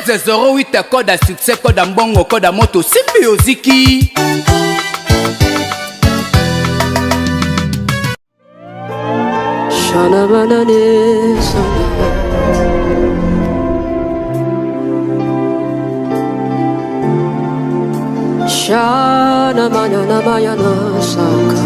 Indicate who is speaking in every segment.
Speaker 1: 1308 code à succès, code à mbongo, code à moto, Symbiosiki.
Speaker 2: Shana manane sana Shana manana mayana saka.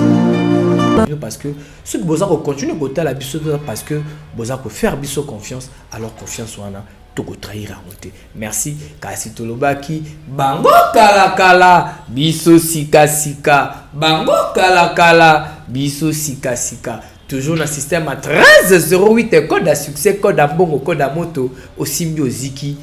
Speaker 3: Parce que ceux qui vont continuer à côté la biso parce que vous allez faire biso confiance, alors confiance wana to ko trahir à monter. Merci kasi tolobaki bango kala kala biso sika sika bango kala kala biso sika sika. Toujours dans le système à 1308 code à succès, code à bongo, code à moto au Symbiosiki.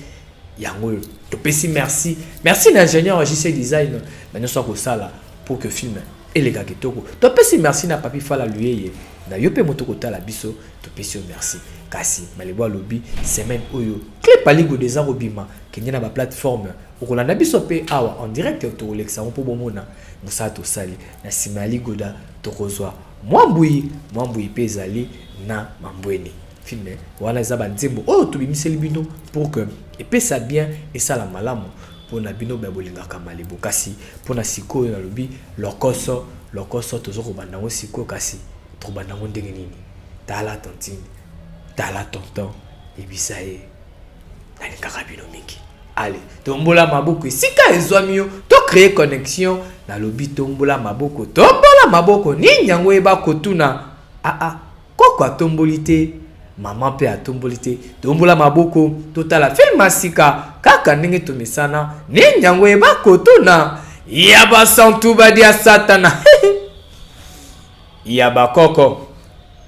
Speaker 3: Yango topesi merci. Merci l'ingénieur JC Design. Maintenant soit ko sala pour que film et les gars kitoko. Topesi merci na papi fala luye. Na yope moto ko tala biso topesi merci. Kasi malebo lobby semaine oyo. Clip aligo des arobima kenya na ba plateforme. Okolanda biso pe awa en direct to Alexa on pour bomona. Musato sali na simali goda to kozwa. Mwambui pezali na mambweni. Filme wana ezaba nzembo oh to bimiseli bino pour que et pesa bien et ça la malamu pour na bino ba bolingaka malebo kasi pour na siko na lobi lokoso tozoko bandango siko kasi to bandango ndenge nini tala tontine tala tonton et bisaye ali karabino mingi allez tombola maboko sika ezwami yo to créer connexion na lobi tombola maboko ni nyango eba kotuna koko atombolite maman pe atombolite tombola maboko totala film sika kaka ndenge tomesana ni nyango eba kotuna yaba santu badia satana yaba koko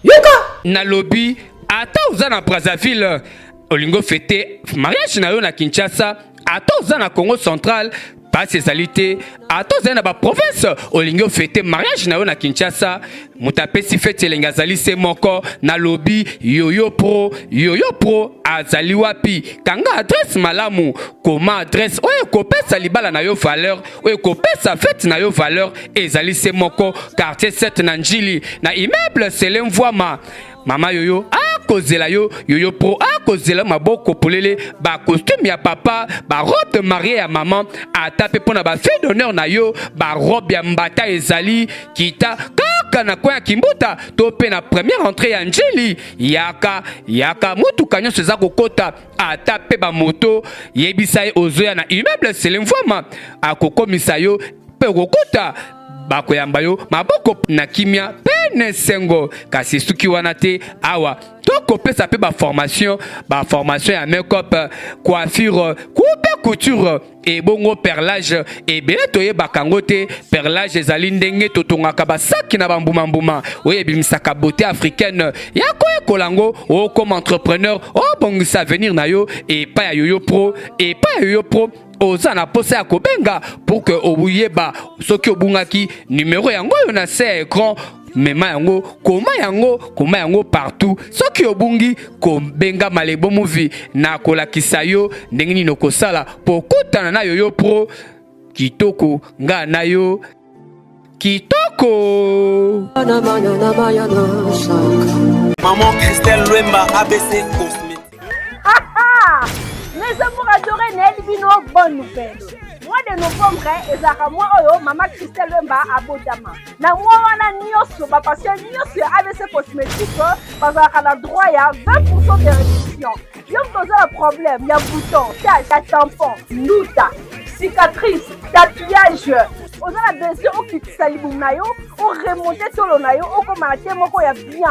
Speaker 3: yoka
Speaker 4: na lobi ata uza na Brazzaville olingo fêter mariage na yo na Kinshasa ata uza na Congo central pas ses alités ata uza na ba province olingo fêter mariage na yo na Kinshasa mutapesi fete lenga zali se moko na lobi yoyo pro azali wapi kanga adresse malamu koma adresse oyo kopesa libala na yo valeur oyo kopesa fete na yo valeur ezali se moko quartier 7 na Njili na immeuble Selem Voima mama yoyo kozela yoyo pro kozela maboko polele ba costume ya papa ba robe de mariée ya maman atape pona ba fête d'honneur na yo ba robe ya mbata ezali kita kaka na kwa kimbuta to pe na première entrée ya Njili yaka mutu kanyo seza kokota atape ba moto yebisa ozoya na immeuble Selem Voima akokomisa yo pe kokota bakoyamba yo maboko na kimia pene sengo kasi suki wana te awa toko pesa pe ba formation ya make-up coiffure coupe couture et bongo perlage et bele toye bakango te perlage ezali ndenge totongaka basaki na bambuma oye bimisaka beauté africaine yako ekolango o comme entrepreneur o bongisa avenir na yo et pa ya yoyo pro oza na posa ya kobenga pour que obuyeba soki obungaki numéro yango yo na se écran mema yango koma yango partout soki obungi kobenga malebo movie na kolakisa yo ndenge nini okosala po kutana na yoyo pro kitoko nga na yo kitoko
Speaker 5: Maman Christelle Lwemba ABC Cosmétique.
Speaker 6: Mes amours adorés, Nelvino, bonne nouvelle. Mois de novembre, ezaka moi oyo mama Christelle Lwemba abotama. Na moi wana nyoso ba patient nyoso ya ABC Cosmétique bazaka na droit ya 20% de réduction. Yom toza le problème, ya bouton, ya tampon, luta, cicatrice, tatouage. Oza la besoin au kitisa libumu na yo, o remonter tolo na yo, oko manake moko ya bien,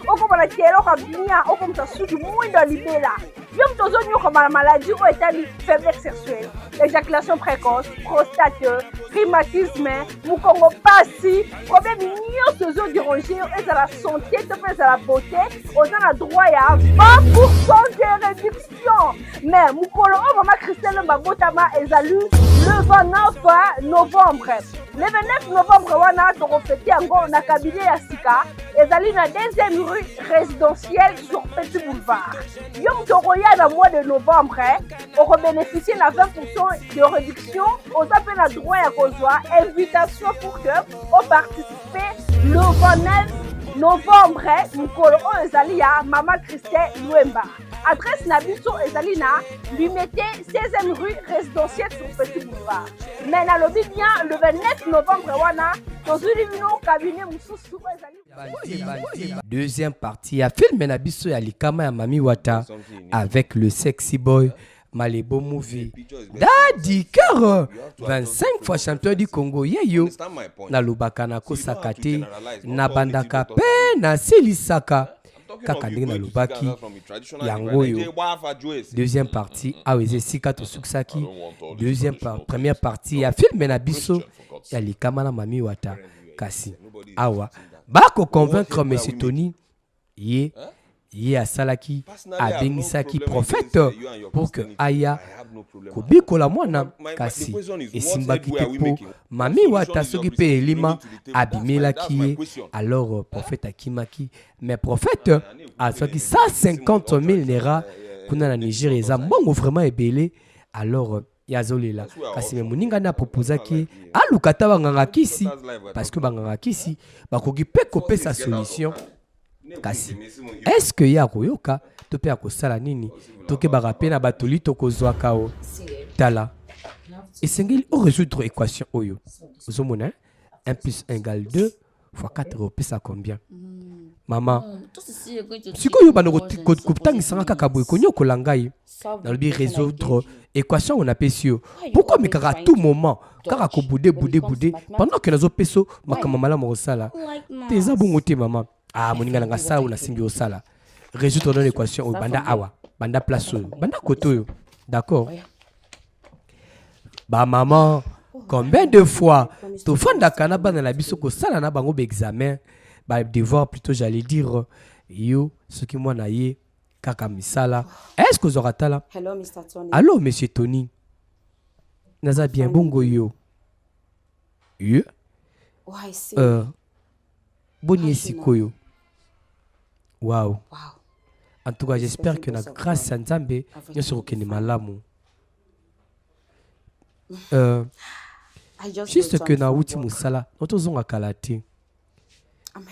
Speaker 6: oko manake eloko bien, oko mtasudu mwindo libela. Yom tozo nyoko ma maladie o etali faiblesse sexuelle, éjaculation précoce, prostate, rhumatisme, mukongo pasi, problème nyonso zo déranger et la santé, te fait la beauté, oza na droit ya 20% de réduction. Mais mukolo o mama Christelle Lwemba botama ezali le 29 novembre. Le 29 novembre wana toko fêter yango na cabinet ya sika ezali na 2e rue résidentielle sur Petit Boulevard. Yom toroya na mois de novembre on bénéficier na 20% de réduction aux appels à droit à kozwa invitation pour que on participer le 29 novembre mukolo ezali ya mama Christelle Lwemba. adresse na biso ezali na Limité 16e rue résidentielle sur Petit Boulevard. Mais na lobi bien le 29 novembre wana tozuli bino cabinet mususu ezali.
Speaker 3: Deuxième partie ya film na biso ya likama ya Mami Wata avec le sexy boy Malebo Movie. Daddy Cœur 25 fois champion du Congo yeyo na lobaka na kosakate na bandaka pe na silisaka kaka ndenge na lobaki yango yo. Deuxième partie aweze sika to suksaki. Première partie ya film na biso ya likama na Mami Wata kasi awa bako convaincre monsieur Tony ye asalaki abengisaki prophète pour que aya kobikola mwana kasi esimbaki te po Mami Wata soki pe elima abimelaki ye. Alors prophète akimaki mais prophète asoki 150 000 naira kuna na Nigeria eza mbongo vraiment ebele. Alors yazolela kasi me moninga na proposaki alukata banganga kisi parce que banganga kisi bakoki pe kopesa solution. Kasi est-ce que ya koyoka to pe akosala nini to ke barape na batoli to kozwa kao tala esengeli o résoudre équation oyo ozomona 1 + 1 = 2 fois 4 opesa combien mama sikoyo banoko kotangisanga kaka boye konyokola ngai nalobi résoudre équation on appelle sur pourquoi mais kaka à tout moment kaka ko bouder pendant que nazo peso makama malamu kosala teza bongo te mama. Ah, moninga nanga sala ou na simbi au sala. Résoudre dans l'équation banda awa, banda place, banda koto. D'accord? Bah maman, combien de fois to fanda kanaba na la biso ko sala na bango examen, bah devoir plutôt j'allais dire yo ce qui moi na ye kaka misala. Est-ce que vous aurez là?
Speaker 7: Hello Mr. Tony.
Speaker 3: Allô monsieur Tony. Naza bien bongo yo. Yo?
Speaker 7: Oh, I see.
Speaker 3: Boni sikoyo. Wow. En tout cas, j'espère que la grâce à Nzambe, nous serons que nous malamu. Juste que na uti musala, notre zone a kalate.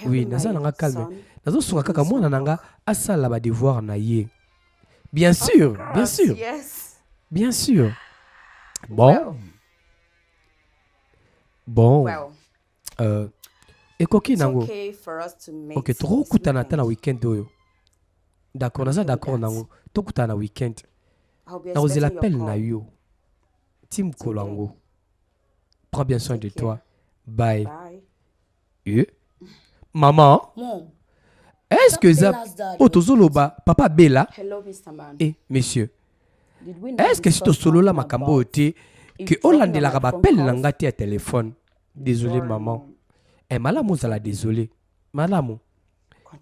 Speaker 3: Oui, naza nanga calme. Nazo songa kaka mwana nanga asala ba devoir na ye. Bien sûr, bien sûr. Bien sûr. Bon. Et koki nango. Ok, trop kutana ta na weekend oyo. D'accord, naza d'accord nango. To kutana weekend. Na oser l'appel na yo. Tim Kolango. Prends bien soin de toi. Bye. Maman. Est-ce que ça Otozoloba papa Bella? Eh monsieur. Est-ce que si to solo la makambo ote que Hollande la rappelle nangati à téléphone? Désolé maman. Eh, malamu zala désolé. Malamu.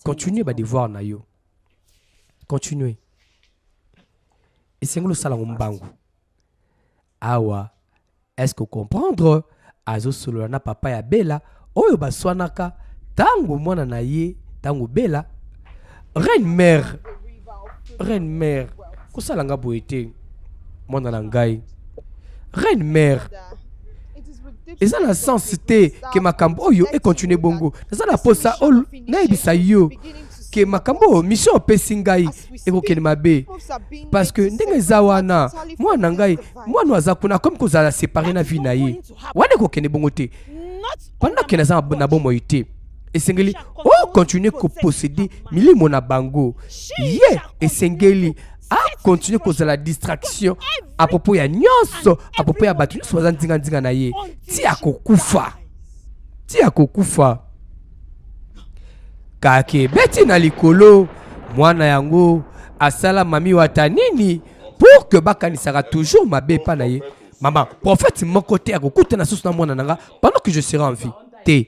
Speaker 3: Continuez à devoir na yo. Continuez. Et c'est le salon mbangu. Awa. Est-ce que comprendre? Azo solo na papa ya Bella. Oyo baswanaka. Tango mwana na ye. Tango Bella. Reine mère. Reine mère. Kosalanga boete. Mwana na ngai. Reine mère. Et ça la sens que makambo oyo et continue bongo. Ça la posa ol na ebisa yo que makambo mission pesingai et ko mabe parce que ndenge zawana moi na ngai moi no azakuna comme ko za séparer na vie na ye. Wane ko kene bongo te. Pendant que na na bomo ite. Et sengeli oh continuer ko posséder milimo na bango. Yeah et sengeli a continuer cause la distraction à propos ya nyonso à propos ya batu so zanzinga na ye ti akokufa kake beti na likolo mwana yango asala Mami Wata nini pour que bakanisaka toujours mabe pa na ye. Maman prophète mon côté akokuta na soso na mwana nanga pendant que je serai en vie te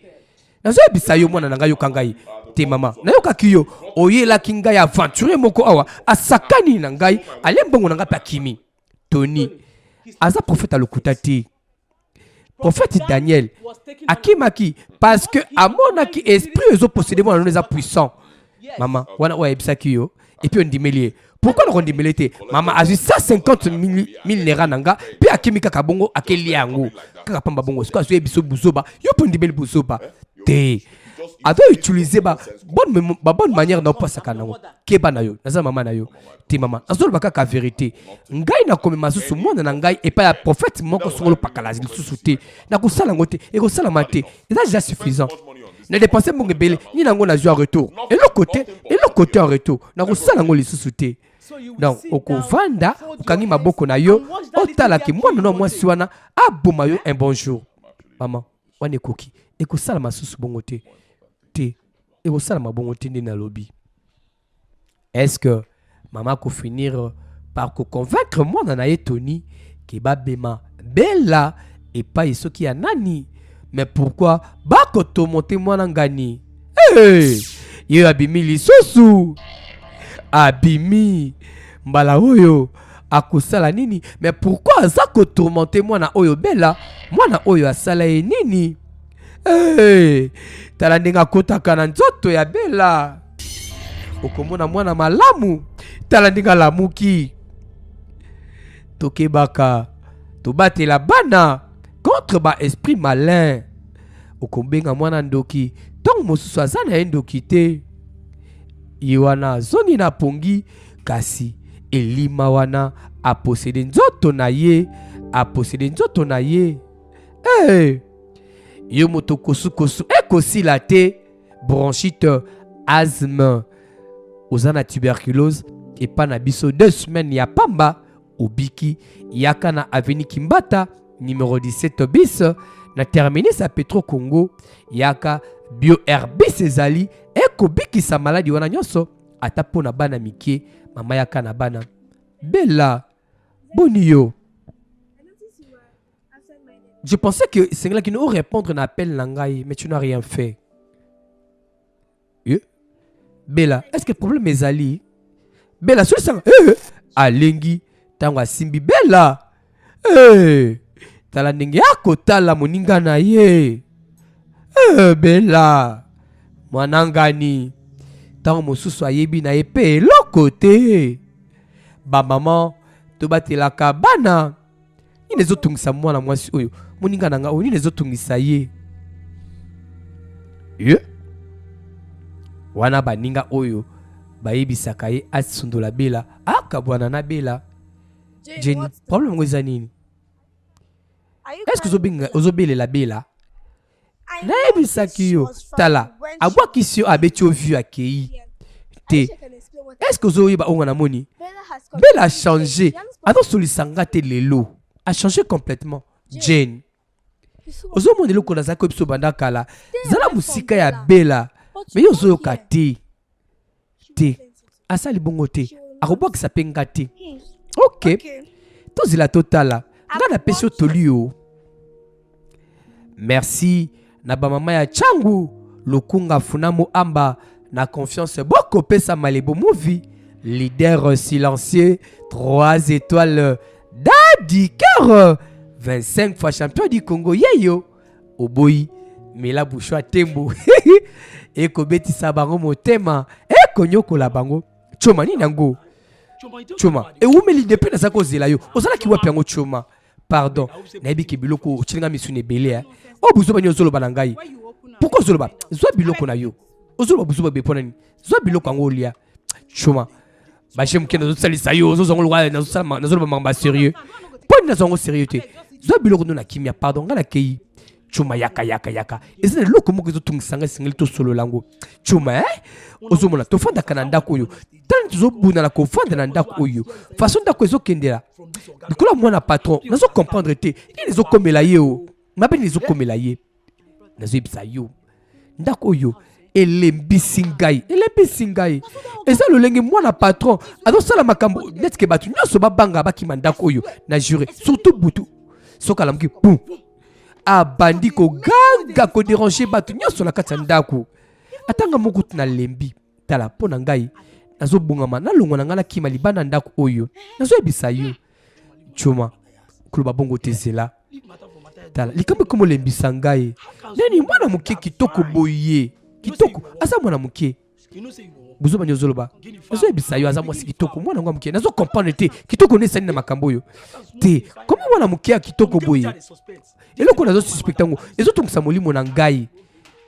Speaker 3: nazo ebisa yo mwana nanga yo kangai te mama nayoka kiyo oyela kinga ya aventure moko awa asakani na ngai alembongo na ngai pa kimi Tony aza prophète alokuta te prophète Daniel akimaki parce que amonaki esprit ezo posséder mwana neza puissant mama wana wa ebisaki yo et puis on dimelie pourquoi on dimelie te mama azu 150 000 naira nanga puis akimika kabongo akeli yango kaka pamba bongo siko azu ebiso buzoba yo po ndimeli buzoba te ado utiliser bonne manière na pasaka nango keba na yo naza mama na yo ti mama azolo baka vérité ngai na komema susu mwana na ngai et pas ya prophète moko songolo pakala susu te na kusala ngote et kusala mate c'est déjà suffisant ne dépenser mon gebele ni nango na joie retour et le côté en retour na kusala ngo lisusu te donc okovanda okangi maboko na yo otala ki mwana no mwasi wana aboma yo un bonjour maman wana ekoki ekosala masusu bongo te ekosala mabongo te nde na lobi. Est-ce que maman ko finir par convaincre mwana na ye Tony ki babema bela et pas isoki ya nani? Mais pourquoi bako to monter mwana ngani? Yo abimi lisusu abimi mbala oyo akosala nini? Mais pourquoi aza ko tourmenter mwana oyo bela mwana oyo asala ye nini? Tala ndenga kotaka na nzoto ya bela okomona mwana malamu tala ndenga lamuki tokebaka tobatela bana contre ba esprit malin okombenga mwana ndoki ntongo mosusu aza na ye ndoki te ye wana zongi na pongi kasi elima wana aposede nzoto na ye yo moto kosu ekosila te bronchite asthme ozana tuberculose et pas na biso 2 semaines ya pamba obiki yaka na avenue Kimbata numéro 17 bis na terminer sa Petro Congo yaka bio herbis ezali ekobiki sa maladie wana nyonso ata pona bana mikie mama yaka na bana bella bonio. Je pensais que c'est là qui nous répondre à l'appel Langai, mais tu n'as rien fait. Bella, est-ce que le problème est Ali? Bella, sur le sang. Alengi, tanga simbi Bella. Tala ningi akota la moninga na ye. Bella. Mwanangani. Tango mosusu ayebi na ye pe lokote. Ba maman, to batela kabana. Ni nezo tungisa mwana mwasi oyo. Moninga nanga oyo ni nezo tungisa ye. Wana baninga oyo bayebisaka ye asundola bela akabwana na bela. Jenny, problème ngo nini? Est-ce que ozobelela bela? Nayebisaki yo tala abwakisi yo abeti ovu akei te. Est-ce que ozoyeba onga na moni? Bela a changé. Azosolisanga te lelo. A changé complètement. Jane. Ozo mondelo ko nazako biso banda kala. Zala musika ya bela. Mais yo zo ka te. Asali bongo te. Arobok sa penga te. OK. Tozila totala. Ngana pesio tolio. Merci na ba mama ya changu lokunga funamo amba na confiance boko pesa malebo movie leader silencieux 3 étoiles Daddy Cœur 25 fois champion du Congo yeyo oboyi mela bouchwa tembo eko betisa bango motema eko nyokola bango choma ni nango choma e umeli depuis na sako zela yo ozala ki wapi yango choma pardon nayebi ki biloko ochilinga misune belé o buzo banyo zolo banangai pourquoi zolo ba zo biloko na yo ozolo buzo be ponani zo biloko ngo lia choma ba chem kena zo salisa yo zo zongo lwa na zo sala na zolo ba sérieux poni na zongo sérieux te zo biloko no na kimia pardon ngala kei chuma yaka ezina loko moko zo tungisanga singeli to solo lango chuma ozo mona to fanda kana ndako yo tan zo buna la ko fanda na ndako yo façon ndako zo kendela dikola mwana patron nazo comprendre te ni zo komela ye o mabe ni zo komela ye nazo ibisa yo ndako yo elembi singai eza lolenge mwana patron azo sala makambo net ke batu nyoso babanga bakima ndako yo na juré surtout butu soka lamki boum abandi ko ganga ko déranger batu nyoso na kati ndako atanga moko na lembi tala pona ngai nazo bongama na longo na ngala kima libana ndako oyo nazo ebisa yo chuma kuloba bongo tezela tala likambe komo lembisa ngai nani mwana muke kitoko boye kitoko asa mwana muke buzo banyo zoloba nazo ebisa yo aza mwasi kitoko mwana ngwa muke nazo comprendre te kitoko ne sani na makambo yo te comment mwana muke kitoko boye eloko nazo suspectango ezo tongisa molimo na ngai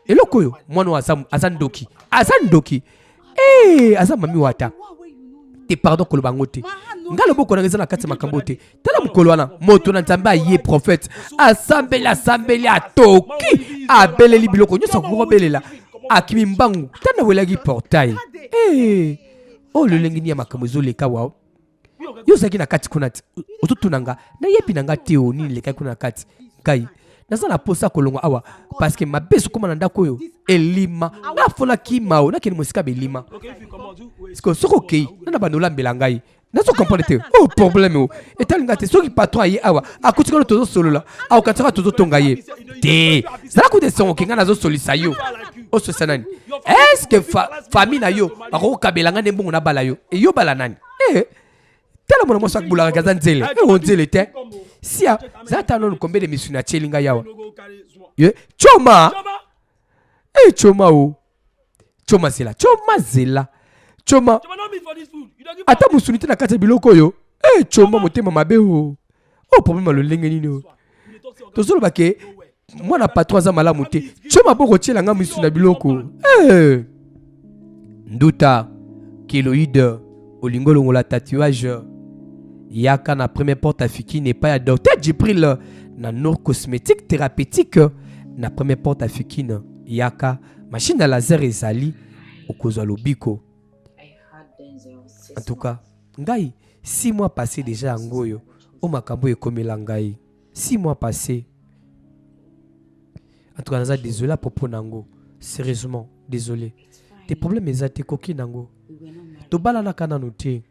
Speaker 3: eloko oyo mwana oyo aza ndoki aza mami wata te pardon koloba yango te nga loboko nanga eza na kati ya makambo te tala mokolo wana moto na nzambe aye prophète asambeli atoki abeleli biloko nyonso akoki kobelela akimi mbangu tana welaki portail oyo lolenge nini ya makambo ezoleka wao yo ozalaki na kati kuna te ozotuna nga nayebi na nga te o nini lekaki kuna na kati ngai naza na posa kolongwa awa parce que mabeso koma na ndako oyo elima nafonaki mao nakende mosika belima soki okei nana bando olambela ngai nazo comprendre te o problème o etali nga te soki patron aye awa akutikalo tozosolola aokatisaka tozotonga ye te zala kuta esongo ke ngai nazosolisa yo ososa nani estce famille na yo bakokokabela ngai nde mbongo nabala yo eyo bala nani tala mwana mwasi akubulaka aza nzele nzele te sia zala tala nonu kombe de misuni atieli ngai awa choma choma o choma zela choma ata musuni te na kati ya biloko oyo choma motema mabe o problème alolenge nini o tozoloba ke mwana patron aza malamu te choma bokotiela nga misuni na biloko nduta kiloïde olingo longola tatouage yaka na première porte afiki n'est pas ya docteur Djibril na Nord cosmétique thérapeutique na première porte afikine yaka machine à laser ezali okozwa lobiko. En tout cas ngai 6 mois passés déjà yango yo o makambo ekomela ngai 6 mois passés. En tout cas naza désolé à propos nango, sérieusement désolé. Tes problèmes ezate koki nango to balana kana noté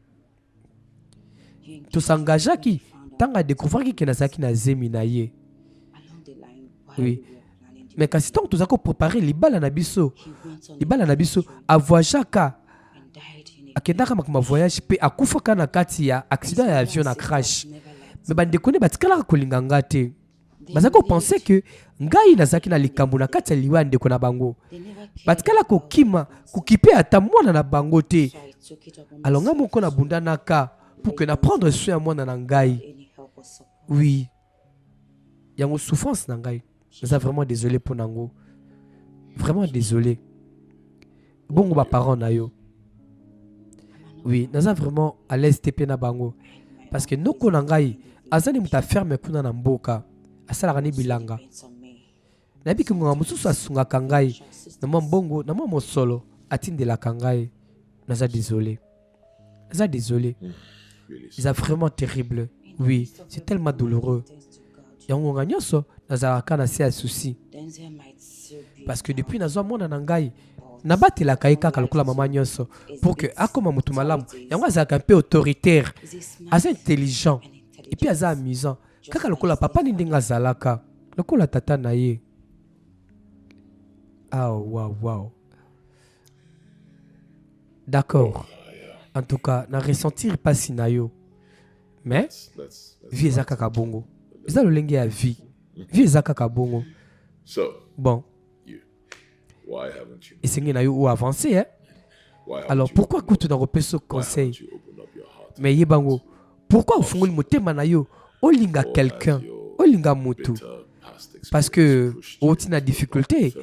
Speaker 3: to s'engagaki tanga découvrir que nazaki na zemi na ye. Oui. Mais kasi tant que tu préparer libala na biso avoyaka akendaka makama voyage pe akufa kana kati ya accident ya avion na crash. Mais bande kone batikala kolinga ngate. Bazako penser que ngai nazaki na likambo na kati ya liwa ndeko na bango. Batikala kokima kukipe ata mwana na bango te. Alors nga moko na bunda naka pour que na prendre soin mwana na ngai. Oui. Yango souffrance na ngai. Je suis vraiment désolé pour nango. Vraiment désolé. Bon ba parents na yo. Oui, naza vraiment à l'aise tepe na bango parce que noko na ngai azani muta ferme kuna na mboka. Asala rani bilanga. Nabi ki ngonga mususu asunga kangai na mbongo na mwa mosolo atindela kangai. Naza désolé. Naza désolé. C'est vraiment terrible. Oui, c'est tellement douloureux. Yango nganyoso nazalaka na se souci. Parce que depuis nazwa mona na ngai nabatela kai kaka lokola mama nyonso pour que akoma mutu malamu. Yango azalaka un peu autoritaire, assez intelligent et puis aza amusant. Kaka lokola papa ni ndinga zalaka lokola tata na ye. Ah wow. D'accord. En tout cas, na ressentir pas sinayo. Mais vie ezaka kabongo. Eza lolenge ya vie. Vie ezaka kabongo. Bon. Et c'est na yo ou avancer hein. Alors pourquoi que tu n'as pas ce conseil? Mais yebango, pourquoi au fond motema na yo olinga quelqu'un, olinga mutu? Parce que o tina difficulté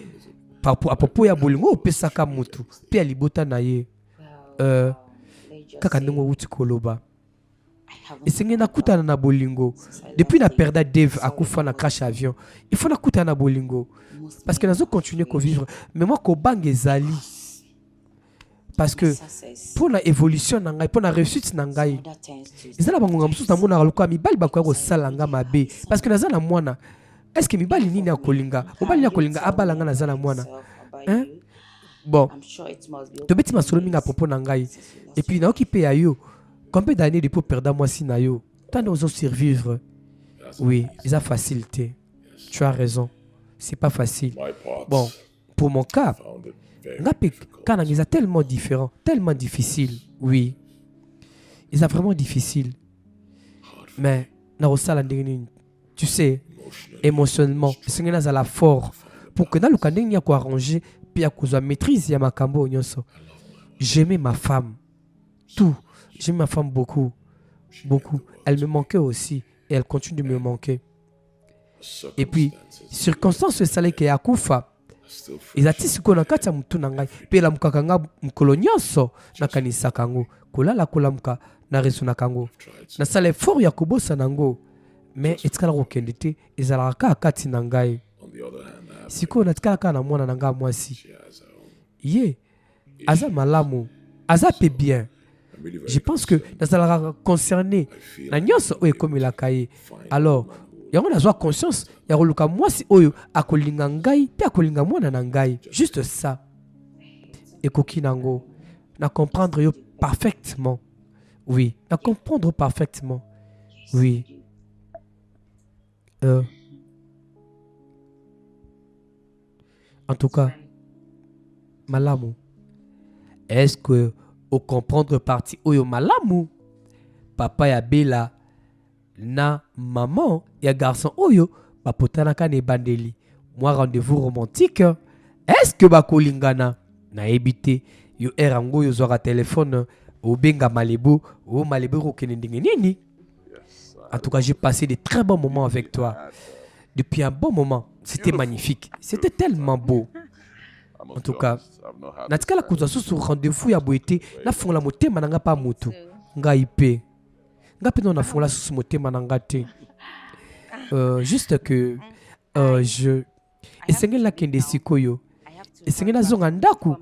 Speaker 3: à propos ya bolingo pesaka mutu, pe alibota na ye. Kaka ndongo uti koloba. Et c'est na kutana na bolingo. Depuis na perda Dave akufa na crash avion, il faut na kutana na bolingo. Parce que nous continuer à vivre. Mais moi, ko bang ezali. Parce que pour la évolution, pour la réussite, ezala bangonga mususu na mona lokola mibali bakoya ko salanga mabe. Parce que nazana mwana. Est-ce que mibali nini akolinga? Mobali akolinga abalanga nazana mwana. Hein? Bon. To beti masolo minga propos na ngai. Et puis na occupé ya yo. Combien d'années depuis perdre moi si na yo? Tant de survivre. Oui, c'est facilité. Tu as raison. C'est pas facile. Bon, pour mon cas, quand on est tellement différent, tellement difficile. Oui, c'est vraiment difficile. Mais tu sais, émotionnellement, c'est la fort pour que dans le cas n'y a quoi arranger, puis à cause de la maîtrise, il y a ma cambo. J'aimais ma femme, tout. J'aimais ma femme beaucoup. Elle me manquait aussi et elle continue de me manquer. Et puis, circonstance salaire que Yakoufa, ezati sikoyo na kati ya mutu na ngai mpe elamukaka nga mokolo nyonso nakanisaka yango kolala kolamuka naresonaka yango nasala effort ya kobosana yango me etikala kokende te ezalaka kaka kati na ngai sikoyo natikala kaka na mwana na ngai mwasi ye aza malamu aza mpe bien. Je pense que nazalaka concerné na nyonso oyo ekomelaka ye alors yango nazwa conscience ya koluka mwasi oyo akolinga ngai mpe akolinga mwana na ngai juste ça ekoki nango na comprendre yo parfaitement. Oui, na comprendre parfaitement. Oui. En tout cas, malamu. Est-ce que au comprendre partie oyo malamu papa ya bela na maman ya garçon oyo bapotanaka na ebandeli moi rendez-vous romantique est-ce que bakolingana na ebite yo erango yo zwaka téléphone obenga malebo o malebo kokene ndenge nini. En tout cas j'ai passé de très bons moments avec toi depuis un bon moment. C'était magnifique, c'était tellement beau. En tout cas natikala kozwa susu rendez-vous ya boete nafungola motema na nga pa mutu ngai pe na fungola susu motema na nga te juste que je esengeli nakende sikoyo esengeli nazonga ndako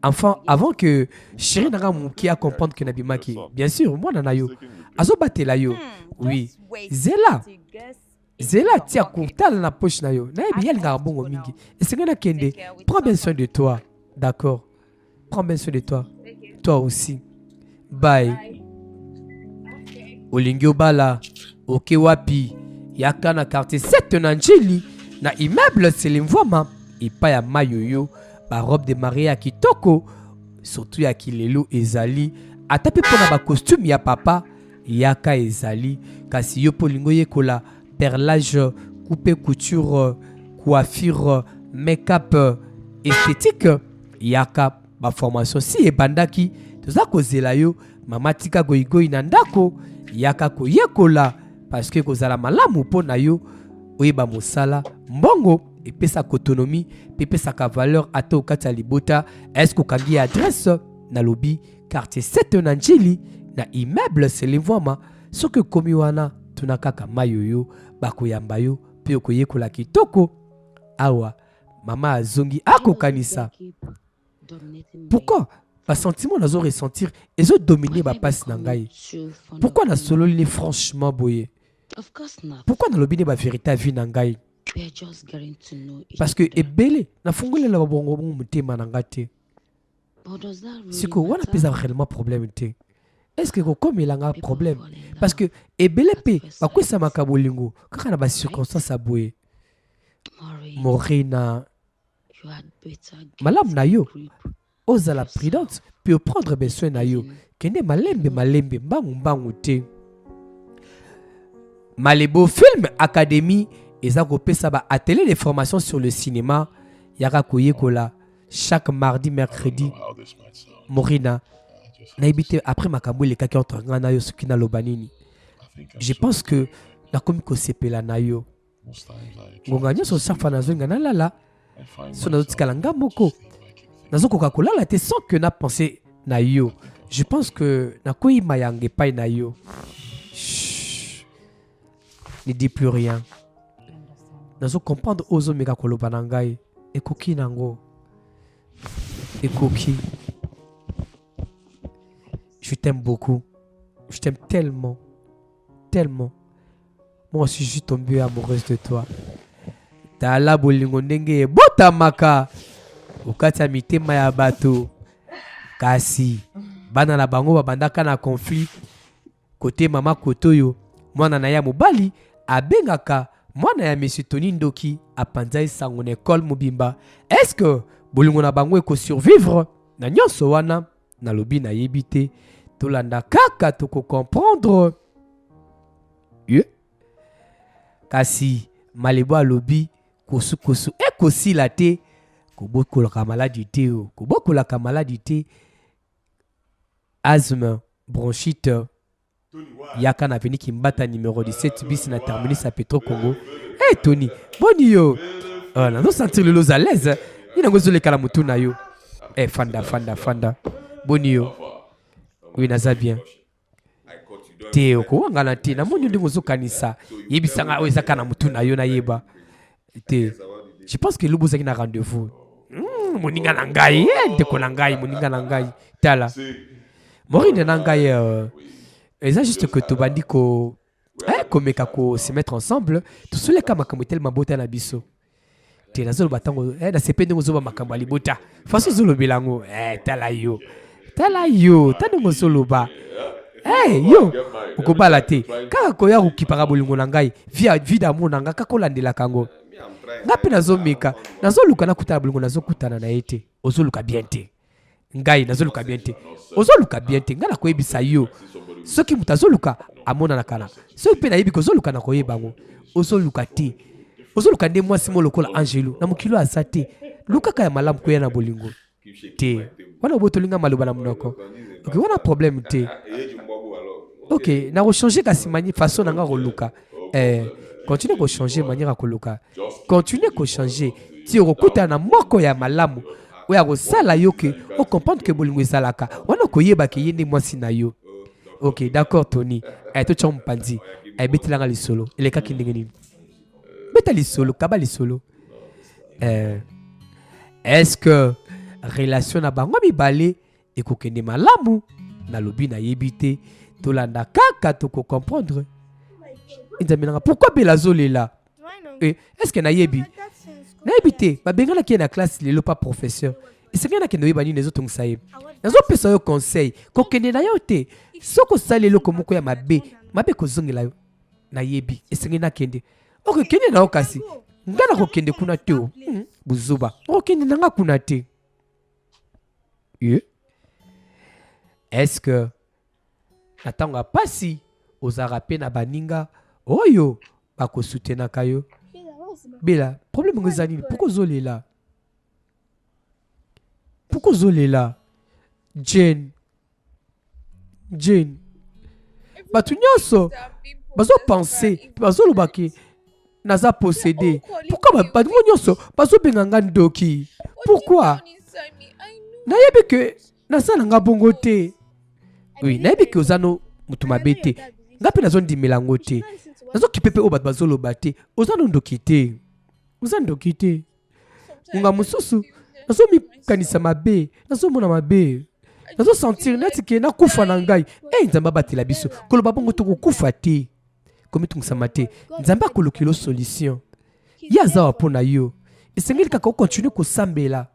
Speaker 3: enfin avant que chéri na nga moki a comprendre que nabimaki bien sûr mwana na yo azobatela yo oui zela tia kotala na poche na yo nayebi yalingaka bongo mingi esengeli nakende prends bien soin de toi. D'accord. Prends bien soin de toi. Toi aussi. Bye. Olingi obala. Oke wapi. Yaka na quartier 7 na njili. Na immeuble Selimvwama. Ipa ya mayoyo. Ba robe de mariée ya kitoko. Surtout ya kilelo ezali. Atapi pona ba costume ya papa. Yaka ezali. Kasi yo polingo yekola. Perlage. Coupe couture. Coiffure. Make-up. Esthétique. Yaka ba formation si ebandaki toza kozela yo mama tika goigoi na ndako yaka koyekola parce que kozala malamu mpo na yo oyeba mosala mbongo epesa autonomie pepesa ka valeur ata okati ya libota. Est-ce kokangi adresse na lobi quartier 7 na njili na immeuble Selimvwama soki komi wana tuna kaka mayoyo bakoyamba yo pe okoyekola kitoko awa mama azongi akokanisa. Pourquoi ba sentiment nazo ressentir ezo dominer ba passe na ngai? Pourquoi na solo li franchement boye? Pourquoi na lobine ba vérité vie na ngai? Parce que ebele na fungolela ba bongo mutema na ngate. Siko wana pesa réellement problème te. Est-ce que comme il a un problème? Parce que ebele pe ba kwesa makabolingo kaka na ba circonstances aboye. Morena malam na yo ozala prudente puis prendre besoin na yo kende malembe mbangu te. Malebo Film Academy eza kopesa ba atelier de formation sur le cinéma yaka koyekola chaque mardi mercredi. Morina na ibite après makambo le kaki entre nga na yo soki na lobanini. Je pense que na komi ko sepela na yo ngonga nyoso safa na zonga na lala so nazotikala nga moko nazokoka kolala te sans que na pensé na yo. Je pense que na koyima yange epai na yo. Ne dis plus rien. Nazo comprendre ozomeka koloba na ngai ekoki nango ekoki. Je t'aime beaucoup, je t'aime tellement moi aussi je suis tombée amoureuse de toi. Tala bolingo ndenge botamaka okati ya mitema ya bato kasi bana na bango babandaka na conflit côté mama kotoyo mwana na ya mobali abengaka mwana ya Monsieur Tony Ndoki apanza esango na école mobimba. Est-ce que bolingo na bango eko survivre na nyonso wana na lobi na yebite tolanda kaka toko comprendre kasi malebo alobi kosu ekosila te kobokolaka maladi te kobokolaka maladi te asthme bronchite yaka na veni kimbata numéro 17 bis na terminus à Petro Congo. Hey Tony boni yo Voilà, nous sentir le los à l'aise. Il n'a pas de mutu na yo. Eh, fanda. Bonio. Oui, naza bien. Te okuwanga na te na monyo ndingo zo kanisa. Yebisanga oza kana mutu na yo na yeba. Te. Je pense que lubu zaki na rendez-vous. Moninga na ngai, ndeko na ngai, moninga na ngai. Tala. Morine na ngai eza juste que to bandiko komeka ko se mettre ensemble. To sole ka makambo tellement bota na biso. Te na zolo batango na sepende ngo zoba makambo libota. Faso zolo bilango tala yo. Tandongo solo ba. Yo, okobala te. Kaka koya kokipaka bolingo na ngai, vie d'amour na nga kaka olandela kango. Nga mpe nazomeka, nazoluka nakutana bolingo nazokutana na ye te. Ozoluka bien te. Ngai nazoluka bien te. Ozoluka bien te. Nga nakoyebisa yo. Soki mutu azoluka amonana kana. Soki mpe nayebi kozoluka na koyeba ngo. Ozoluka te. Ozoluka nde mwasi mo lokola Angelo na mokilo aza te. Lukaka ya malamu koya na bolingo. Te. Wana botolinga maloba na monoko. Ok, wana problème te. Ok, na changer kasi mani façon nanga koluka. Continue ko changer manière koluka. Continue ko changer. Ti okuta na moko ya malamu. Oya ko sala yo ke o comprendre que bolingo ezalaka. Wana ko yeba ke yende mwasi na yo. Ok, d'accord Tony. To chom panzi. Betilanga lisolo. Eleka kindenge nini? Beta lisolo, kaba lisolo. Est-ce que relation na bango mibale ekokende malamu na lobi na yebite tolanda kaka toko comprendre inzaminanga pourquoi belazolela est-ce que na yebi ba bengana ki na classe lelo pas professeur esengana ke noyeba nini ezo tongisa ye nazo pesa yo conseil kokende na yo te soko salelo komoko ya mabe kozongela yo na yebi esengena kende ok kende na okasi ngana kokende kuna te buzuba okende nanga kuna te. Est-ce que natanga pasi ozara pe na baninga oyo bako soutenir kayo bela problème ngozani pourquoi zolela Jane batu nyonso bazo penser bazo lobaki naza possédé pourquoi batu nyonso bazo benganga ndoki pourquoi nayebi que nasala nga bongo te. Oui, nayebi ke ozano mutu mabe te. Nga pe nazo ndimela ngo te. Nazo kipepe o bato bazoloba te. Ozano ndoki te. Nga mususu nazo mikanisa mabe, nazo mona mabe. Nazo sentir neti ke na kufa na ngai. Nzamba batela biso. Koloba bongo to kufa te. Komi tungisa te. Nzamba kolokilo solution. Ya zawa pona yo. Esengeli kaka continue ko sambela.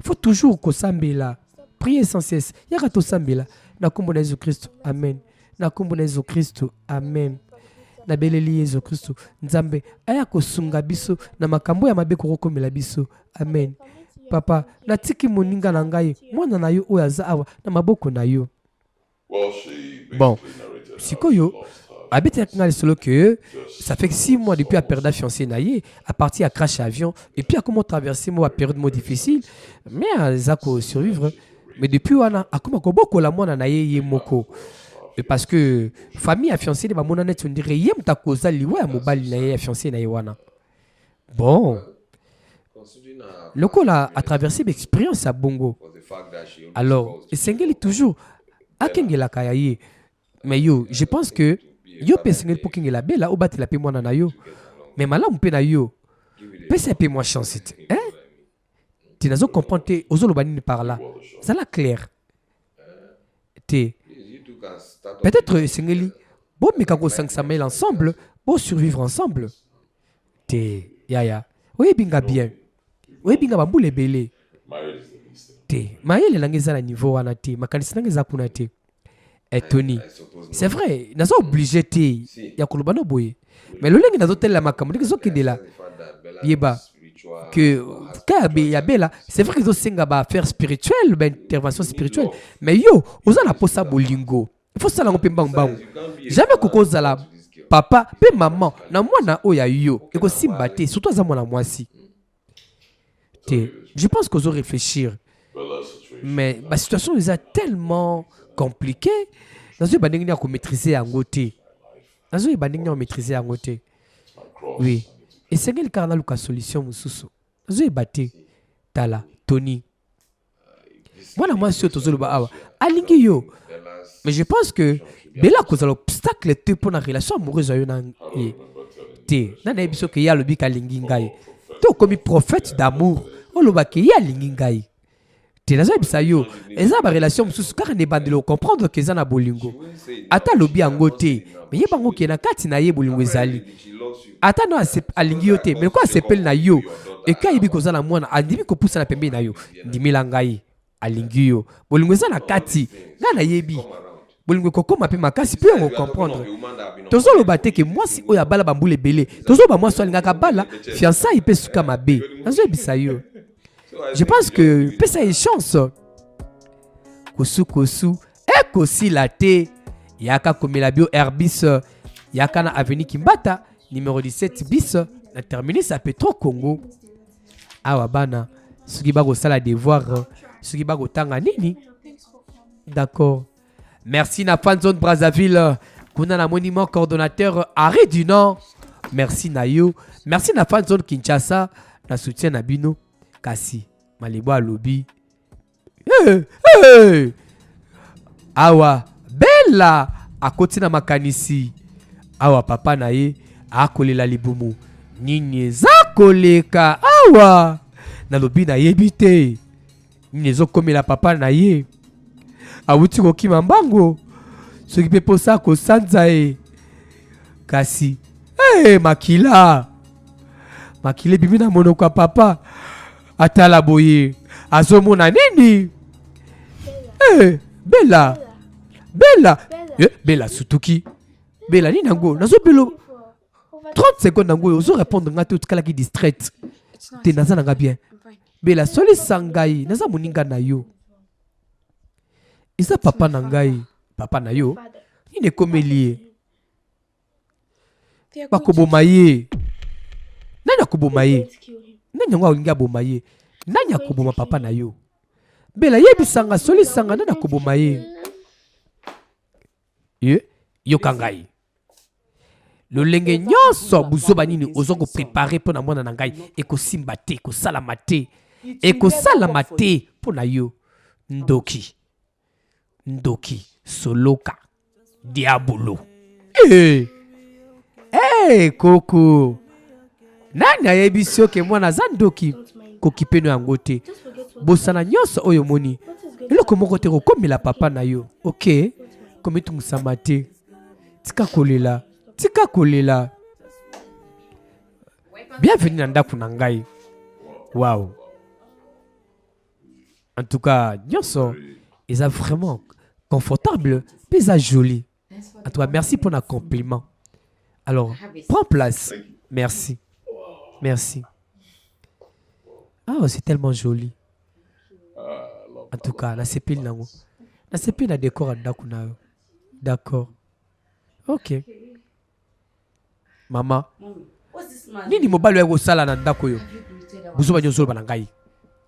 Speaker 3: Il faut toujours que sambela. Priez sans cesse. Yaka to sambela. Na kombo na Yesu Kristo. Amen. Na kombo na Yesu Kristo. Amen. Na beleli Yesu Kristo. Nzambe aya kosunga biso na makambo ya mabe kokomela biso. Amen. Papa, natiki moninga na ngai. Mwana na yo oyo aza awa na maboko na yo. Bon. Sikoyo habite avec solo que ça fait 6 mois depuis à perdre la fiancée naïe, à partir à crash avion et puis à comment traverser moi période difficile mais à zako survivre mais depuis wana a comment beaucoup la mona naïe moko parce que famille a fiancé de mona net on dirait yem ta causa liwa mobile naïe fiancé naïe wana bon le col a traversé l'expérience à Bongo alors et sengeli toujours à kengela kayaye mais yo je pense que yo pesengel pour kinga la bella au battre la paix moi na yo mais malamu pe na yo pesa pe moi chance hein tu n'as pas comprendre ozolo banini par là ça la clair te peut-être sengeli bon mais quand on s'ensemble ensemble pour survivre ensemble te ya oui binga bien oui binga bambule belé te maïle langeza na niveau wana te makanisi nangeza kuna te. Et Tony, c'est vrai, nous sommes obligés de il y a kolobano boye. Mais le leng nazo tel la makambo que zoki de la yeba que ya bela, c'est vrai qu'ils ont senga ba faire spirituel, ba intervention spirituelle. Mais yo, oza na posa bolingo. Il faut ça la ngopé mbangbango. Jamais kokoza la papa pe maman na mwana oya yo et ko simbate surtout za mwana mwasi. Je pense qu'on doit réfléchir. Mais la situation est tellement compliquée. Nous devons maîtriser en côté. Oui. esengeli kaka naluka solution mosusu nazoyeba te tala Tony mwana mwasi oyo tozoloba awa alingi yo mais je pense que bela kozala obstacle te mpo na relation amoureuse ayo na ye te na nayebi soki ye alobi kalingi ngai te okomi prophète d'amour olobaki ye alingi ngai te nazoyebisa yo eza barelation mosusu kaka na ebandeli okomprendre ke eza na bolingo ata alobi yango te me ye bango ke na kati na ye bolingo ezali ata no alingi yo te me ko asepeli na yo eka ayebi kozala mwana andimi kopusa na pembeni na yo ndimela ngai alingi yo bolingo eza na kati ngai nayebi bolingo ekokoma mpe makasi mpe yango comprendre tozoloba te ke mwasi oyo abala bambula ebele tozoloba mwasi alingaka bala fiançai mpe suka mabe nazoyebisa yo je pense que pesa ye chance kosu ekosila te yaka komela bio Airbus yaka na avenue Kimbata numéro 17 bis na terminus à Petro Congo awa bana soki bakosala devoir soki bakotanga nini d'accord merci na fanzone Brazzaville kuna na monument coordonnateur arrêt du Nord merci na yo merci na fanzone Kinshasa na soutien na bino kasi malebo alobi awa bela akoti na makanisi awa papa na ye akolela libumu nini eza koleka awa nalobi nayebi te nini ezokomela papa na ye awuti kokima mbango soki mpe posa kosanza ye kasi makila ebimi na monoko ya papa atala boye azomona nini bela bela sutuki bela nini yango nazobelo 30 secondes nango ozo répondre nga te otikalaki distraite te naza nanga bien bela solisa ngai naza moninga na yo eza papa na ngai papa na yo nini ekomeli ye bakoboma ye nani akoboma ye nani yango alingi aboma ye nani akoboma papa na yo bela yebisanga solisanga nani akoboma ye yoka ngai lolenge nyonso buzoba nini ozo koprepare mpo na mwana na ngai ekosimba te ekosalama te mpo na yo ndoki soloka diabolo koko nani ayebi soki mwana aza ndoki koki peno yango te bosana nyonso oyo moni eloko moko te kokomela papa na yo ok komitungusama te tika kolela bienvenue na ndako na ngai wow en tout cas nyonso eza vraiment confortable mpe eza joli en tout cas merci pour un compliment alors prends place merci ah c'est tellement joli en tout cas nasepeli nango nasepeli na décor ya ndako na yo d'accord ok mama nini mobali oyo ekosala na ndako oyo bozoba nyonso oloba na ngai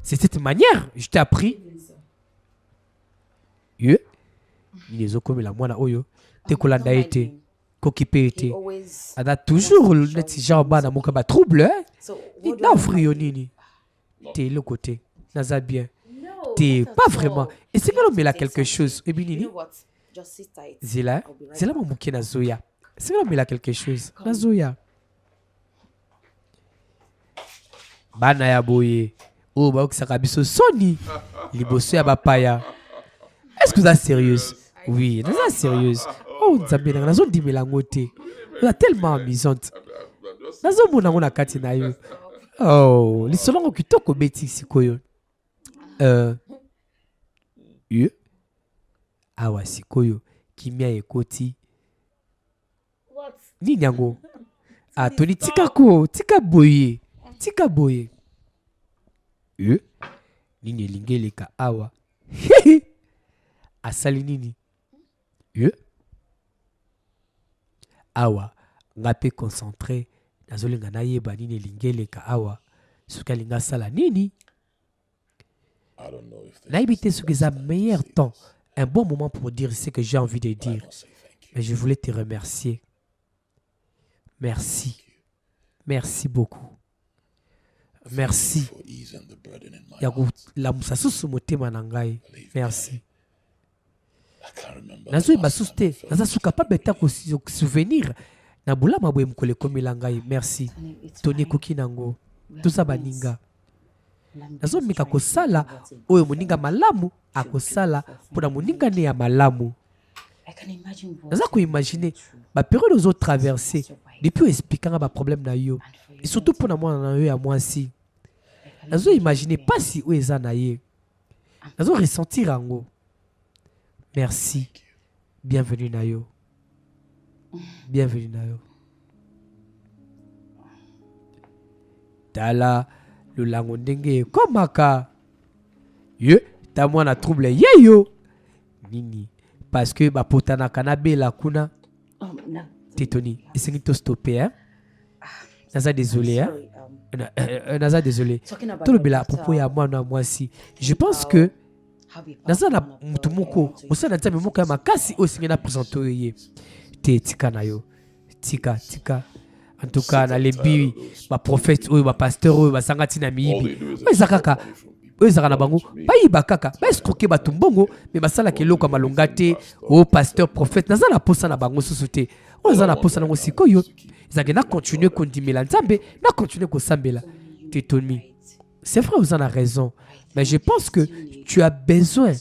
Speaker 3: c'est cette manière je t'ai appris nini ezokomela mwana oyo te kolanda ye te koki mpe ye te aza toujours neti genre bana moka batrouble naofri yo nini te eloko te naza bien te pas vraiment esengeli omela quelque chose ebi nini zela momoke nazoya esengeli omela quelque chose nazoya bana ya boye oyo baokisaka biso soni liboso ya bapaya est-ce que oza sérieuse oui naza sérieuse oh nzambe nanga nazondimela yango te oza tellement amusante nazomona yango na kati na yo oh lisolo yango kitoko beti sikoyo awa sikoyo kimia ekoti nini yango toni tika boye nini elingi eleka awa asali nini awa nga mpe concentré nazolinga nayeba nini elingi eleka awa soki alingi asala nini nayebi te soki eza meilleur temps un bon moment pour dire ce que j'ai envie de dire mais je voulais te remercier Merci beaucoup. Merci. Yakolamusa susu motema na ngai. Merci. Nazo basusu te. Naza su capable ta ko souvenir na bulama boye mukole komela ngai. Merci. Tony koki nango. Tusa baninga. Nazo mika kosala oyo moninga malamu akosala pona moninga ne ya malamu. Naza ko imaginer ba période aux autres traverser depuis expliquant ba problème na yo et surtout pour moi na yo ya mwasi. Nazo imaginer pas si o eza na ye. Nazo ressentir ango. Merci. Bienvenue na yo. Bienvenue na yo. Tala le lango ndenge komaka. Ye ta mwana trouble ye yo. Nini parce que ba potana kanabe la kuna. Tétoni, essayez de stopper hein. Naza désolé hein. Naza désolé. Tout le bela à propos ya moi si. Je pense que Naza na mutumoko, osa na tame moka makasi osinga na présenter ye. Te tika na yo. Tika. En tout cas na lebi ba prophète ou ba pasteur ou ba sangati na miyibi. Ezakaka ezaka na bango bayiba kaka baestroke bato mbongo me basala keloko malonga te o pasteur prophète naza na posa na bango susu te oyo eza na posa nango sikoyo ezalaki na continue kondimela nzambe na continue kosambela Tétoni. C'est vrai oza na raison mais je pense que tu as besoin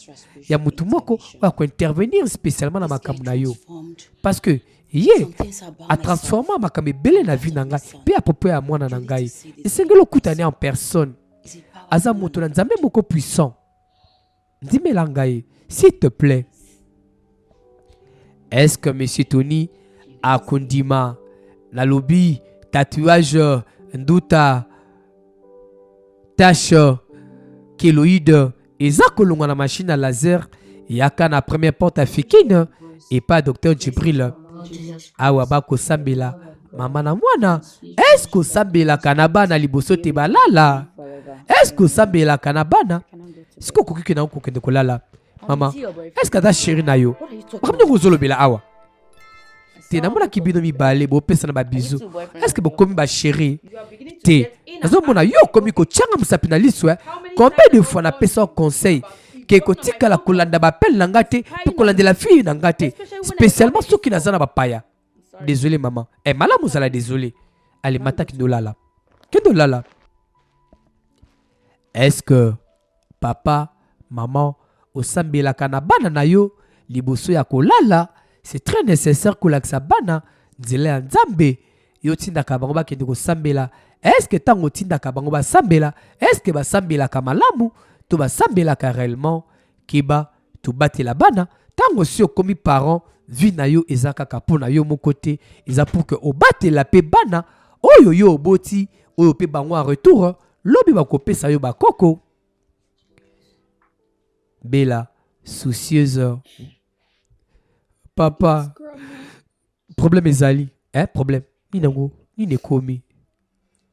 Speaker 3: ya mutu moko oyo akointervenir spécialement na makambo na yo parce que ye atransforma makambo ebele na vie na ngai mpe apopo ya mwana na ngai esengeli okutani en personne. Aza moto na nzambe moko puissant. Ndimela ngai, s'il te plaît. Est-ce que monsieur Tony a kondima na lobi tatouage nduta tache kéloïde eza kolongwa na machine à laser yaka na première porte africaine et pas docteur Djibril awa bako sambela mama na mwana est-ce que sambela kanaba na liboso te balala. Est-ce que ça be la kanabana? Est-ce que koki na kokende kolala? Maman, est-ce que ta chérie na yo? Ramne ngozolo bela awa. Te na mona kibino mi balé bo pesa na ba bisou. Est-ce que bokomi ba chérie? Te. Nazo mona yo komi ko tchanga musapi na liswa. Combien de fois na pesa conseil ke ko tika la kolanda ba pel na ngate, pe kolanda la fille na ngate, spécialement ceux qui na zana ba paya. Désolé maman. Eh malamu zala désolé. Allez mata ki ndolala. Kendo lala. Est-ce que papa, maman, au sambela kana bana na yo, liboso ya kolala, c'est très nécessaire que laksa bana, nzela nzambe, yo tinda kabango ba kende ko sambela. Est-ce que tango tinda kabango ba sambela? Est-ce que ba sambela kamalamu, to ba sambela ka réellement, kiba, to bate la bana, tango si okomi parent, vi na yo ezaka kapo na yo mon côté, eza pour que o bate la pe bana, oyo yo oboti, oyo pe bango en retour, lobi bakopesa yo bakoko. Bella, soucieuse. Papa, problème ezali. Problème. Ni nango, ni nekomi.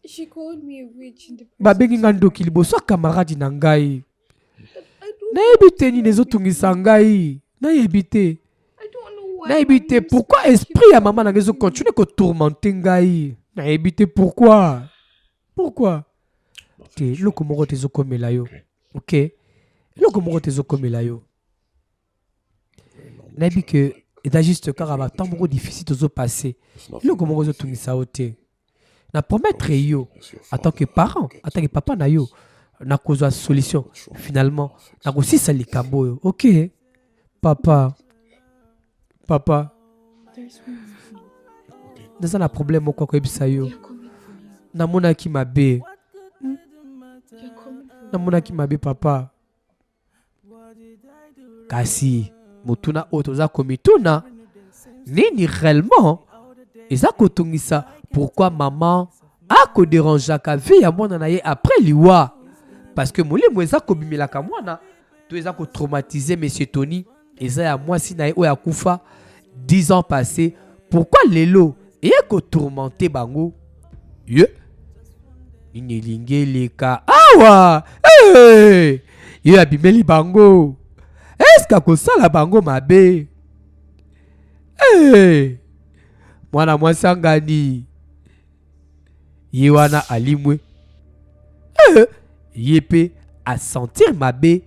Speaker 8: She called me a witch in the
Speaker 3: Babengi ngandoki liboso camarade na ngai. Nayebi te ni nezotungisa ngai. Nayebi te.
Speaker 8: I don't know why.
Speaker 3: Nayebi te pourquoi esprit ya maman na ngezo continue ko tourmenter ngai. Nayebi te pourquoi. Pourquoi? Te loko moko tezo komela yo. OK. Loko moko tezo komela yo. Nayebi que et juste car aba tant beaucoup difficile tozo passer. Loko moko zo tungisa ote. Na promettre yo en tant que parent, en tant que papa na yo na kozwa solution finalement na kosisa likambo yo. OK. Papa. Naza na problème moko ko ebisa yo. Namona ki mabe. Namona ki mabe papa. Kasi mutuna otoza komituna nini réellement eza kotungisa pourquoi maman a ko déranger ka vie ya mwana na ye après liwa parce que molimo eza kobimela ka mwana to eza ko traumatiser monsieur Tony eza ya mwasi na ye oya kufa 10 ans passés pourquoi lelo et ko tourmenter bango ye nini lingeleka awa hey ye abimeli bango est-ce que kosala bango mabe hey mwana mwasi angani Yewana alimwe. Yepe à sentir mabe,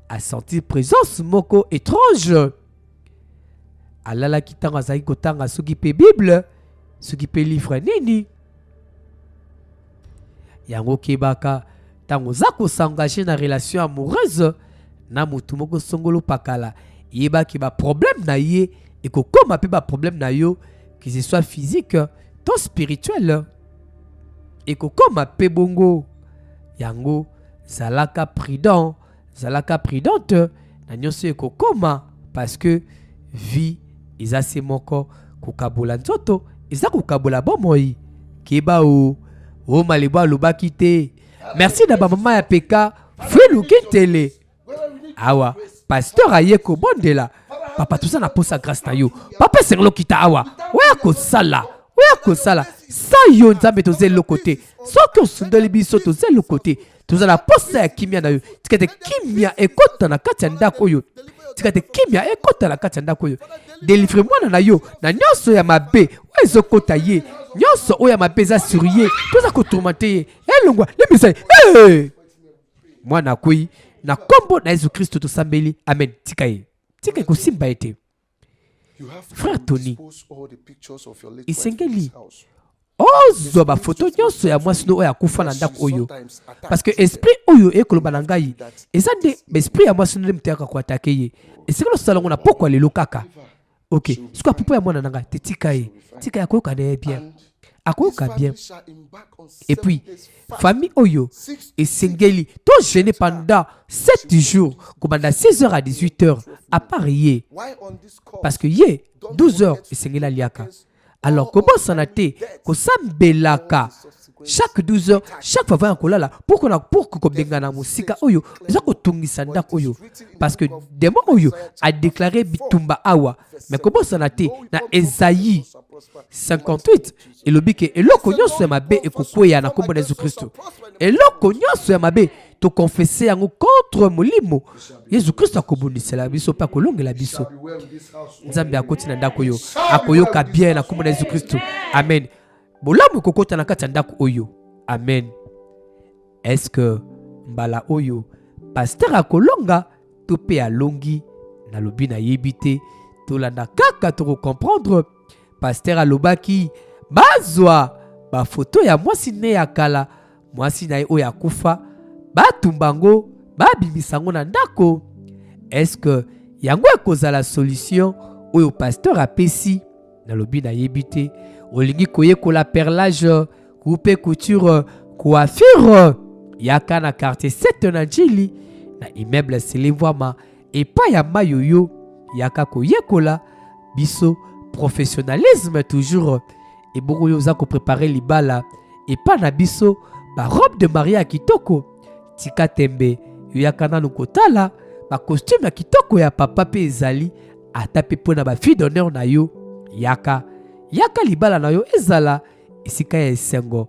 Speaker 3: à sentir présence moko étrange. Alala kitanga zaki kotanga soki pe Bible, soki pe livre nini. Yango kebaka tango zako s'engager na relation amoureuse na mutu moko songolo pakala. Yeba ki ba problème na ye et ko koma pe ba problème na yo, que ce soit physique, to spirituel. Et ko koma pe bongo. Yango zalaka prudent, zalaka prudente na nyonso eko koma parce que vie eza se moko kokabola nzoto eza kokabola bomoi keba o malebo alobaki te. Merci na ba mama ya peka fwelu kitele awa pasteur aye ko bondela papa tout ça na posa grâce na yo papa senglo kita awa oya ko sala sa yo nzambe tozelo côté soki osundoli biso tozelo côté tozala posa ya kimia na yo tikate kimia ekota na kati ya ndako oyo tikate kimia ekota na kati ya ndako oyo délivre mwana na yo na nyonso ya mabe oyo ezokota ye nyonso oyo ya mabe eza sur ye toza kotourmente ye elongwa lebisa ye mwana koi na kombo na Yesu Kristo tosambeli amen. Tika kosimba ete frère Tony isengeli ozwa ba photo nyonso ya mwasi oyo akufa na ndako oyo parce que esprit oyo ekoloba na ngai eza nde esprit ya mwasi nde muteka ko attaquer ye esengelo salongo na poko lelo kaka ok siko popo ya mwana na ngai te tika ya koyoka na bien akoyoka bien et puis famille oyo esengeli to gêner pendant 7 jours komanda 6h à 18h à part ye parce que ye 12h esengela liaka. Alors, comment s'en a été que ça belaka chaque 12 heures, chaque fois qu'on a là, pour qu'on benga na musika oyo, ça ko tungisa ndako oyo, parce que démon oyo a déclaré bitumba awa, mais comment s'en a été na Esaïe 58 et le bique et loko nyonso ya mabe e kokoya na kombo na Jésus Christ. Et loko nyonso ya mabe to confesser yango contre molimo. Jésus Christ akobundisela biso pa kolongela biso. Nzambe akoti na ndako oyo, akoyoka bien na kombo na Jésus Christ. Amen. Bolamu kokota na kati ya ndako oyo. Amen. Est-ce que mbala oyo pasteur akolonga to pe alongi na lobi na yebite to landa kaka to comprendre pasteur alobaki bazwa ba photo ya mwasi ne ya kala mwasi na oyo akufa batumbango babibisango na ndako. Est-ce que yango ekozala solution oyo pasteur apesi na lobi na yebite olingi koyekola perlage coupe couture coiffure yaka na quartier 7 na njili na immeuble Selevwama epa ya mayoyo yaka koyekola biso professionnalisme toujours et beaucoup yoza ko préparer libala epa na biso ba robe de mariage kitoko tika tembe yaka na nukotala ba costume ya kitoko ya papa pe ezali ata pe pona ba fille d'honneur na yo yaka libala na yo ezala esika ya esengo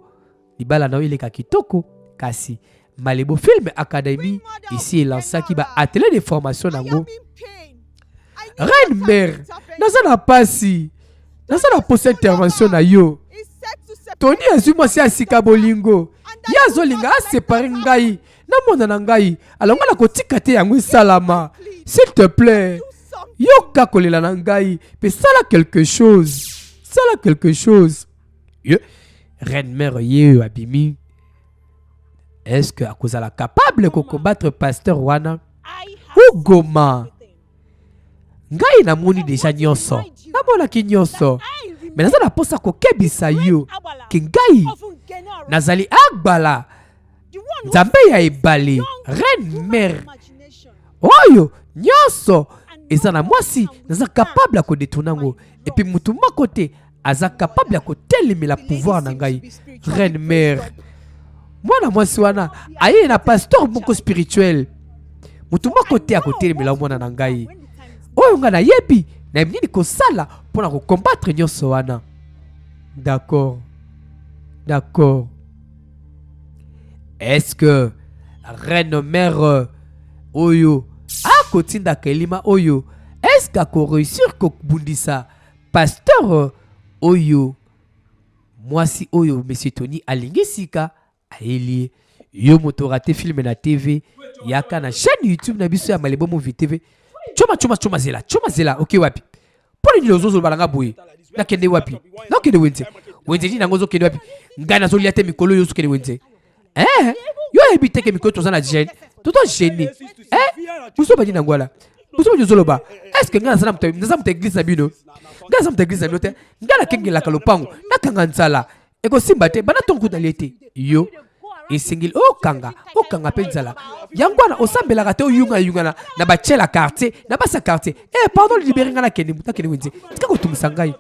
Speaker 3: libala na yo ileka kitoko kasi Malebo Film Academy ici elansaki ba atelier de formation nango Reine Mère nazana pasi nazana posa intervention na yo Tony azuma si asika bolingo yazo linga séparer ngai na mona na ngai alonga na kotika te yango salama s'il te plaît yoka kolela na ngai pe sala quelque chose. Reine Mère ye abimi. Est-ce que akozala capable de combattre pasteur wana ou goma? Ngai na moni déjà nyonso. Na mona ki nyonso. Mais nazala posa ko kebisa yo. Ki ngai nazali agbala. Nzambe ya ebale. Reine Mère. Oyo nyonso ezana mwasi naza capable ko détournango. Et puis mutu makote aza capable ya kotelemela pouvoir na ngai. Reine Mère. Mwana mwasi wana aye na pasteur moko spirituel. Mutu makote ya kotelemela mwana na ngai. Oyo nga na yebi na nini ko sala pona ko combattre nyonso wana. D'accord. Est-ce que Reine Mère oyo akotinda kelima oyo est-ce ko réussir ko bundisa pasteur oyo mwasi oyo monsieur Tony alingi sika aelie yo moto raté film na TV yaka na chaîne YouTube na biso ya Malebo Movie TV choma zela ok wapi pole ni lozozo balanga boye na kende wapi na kende wenze ni nango zo kende wapi ngana zo liate mikolo yo zo kende wenze yo ebite ke mikolo tozana gêne toto gêné buso ba ni nangwala buso ba zoloba est-ce que ngana sana mta église na bino ngana sana mta église na bino te ngana kengela ka lopango na kanga nzala eko simba te bana tonku na liete yo esengeli okanga penzala yangwana osambelaka te oyunga na bachela quartier na basa quartier pardon libérer ngana kende muta kende wenze tika kotumisa ngai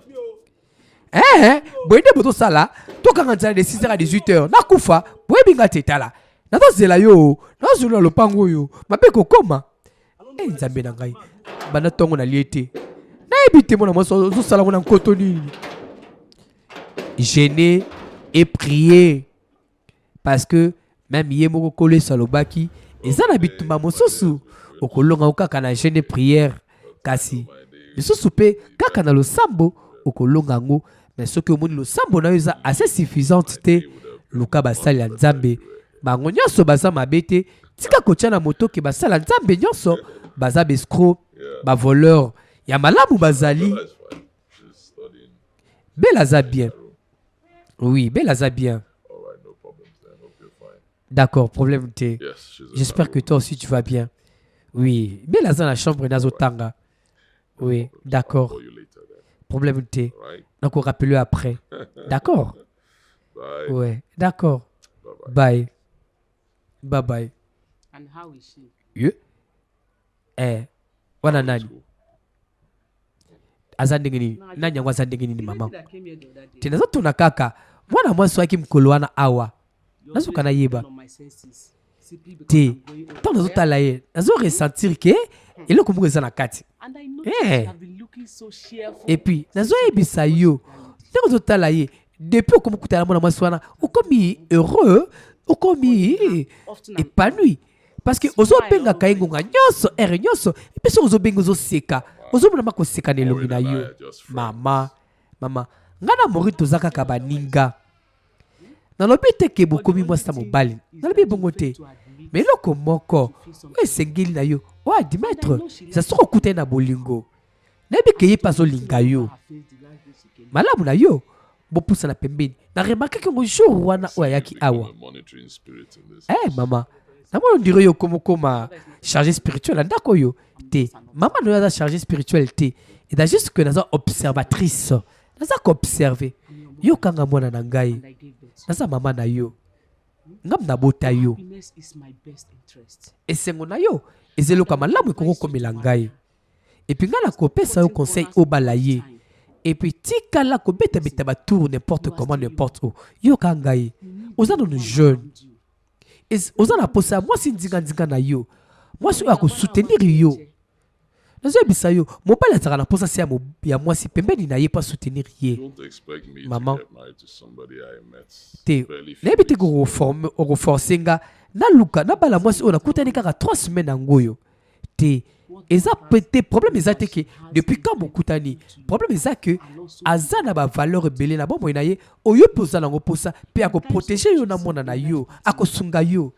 Speaker 3: boyende boto sala tokanga nzala de 6h à 18h nakufa boyebinga te tala natozela yo nazula lopango yo mabe kokoma nzambe na ngai bana tongo na liete nayebi te mona mwasi ozosala ngo na nkoto nini gêner et prier parce que même yé moko kole salobaki ezana bitumba mosusu okolonga okaka na jeûne prière kasi misusu pe kaka na losambo okolonga ngo mais soki omoni losambo na yo eza assez suffisante te luka basali ya nzambe bango nyonso baza mabe te tika kotia na moto ke basala nzambe nyonso baza bescro bavoleur ya malamu bazali bela aza bien oui bela aza bien. D'accord, problème T. J'espère que toi aussi tu vas bien. Oui, mais là dans la chambre Nazotanga. Oui, d'accord. Problème T. Donc on rappelle après. D'accord. Ouais, d'accord. Bye. Bye bye.
Speaker 1: And how is she?
Speaker 3: Yeah. Wana nani? Azandengeni. Nani yangu azandengeni ni mama. Tena zote tunakaka. Mwana mwanzo waki mkoloana awa. Nazo kana yeba te tant nazo tala ye nazo ressentir que il ko muko na kati et puis nazo yebisa yo nazo tala ye depuis ko muko tala mona maswana okomi heureux okomi épanoui parce que ozo benga kaingonga nyonso nyonso et puis ozo benga ozo seka ozo mona mako seka ne longi na yo mama ngana morito zaka kabaninga nalobi te ke bokomi mwasi mobali nalobi bongo te mais eloko moko esengeli na yo oadmettre eza soki okutai na bolingo nayebi ke ye mpe azolinga yo malamu na yo bopusa na pembeni na remarkaki yango jour wana oyo ayaki awa mama namona ondire yo komokoma chargé spirituel na ndako oyo te mama na yo aza chargé spirituel te eza juste que naza observatrice naza koobserve yo kanga mwana na ngai naza mama na yo ngam nabota yo esengo na yo ezeloka malamu ekoko komela ngai epi ngai nakopesa yo conseil obala ye epi tikala kobeta batour n'importe comment n'importe où yoka ngai oza nanu jeune oza na posa mwasi ndinga na yo mwasi oyo akosoutenir yo nazoyebisa yo mobali azalaka na posa se ya mwasi pembeni na ye mpo asoutenir ye mama te nayebi te koforce nga naluka nabala mwasi oyo nakutani kaka 3 semaines yango oyo te eza te problème eza te ke depuis quand bokutani problème eza ke aza na bavaleur ebele na bomoi na ye oyo mpe oza nango mposa mpe akoprotege yo na mwana na yo akosunga yo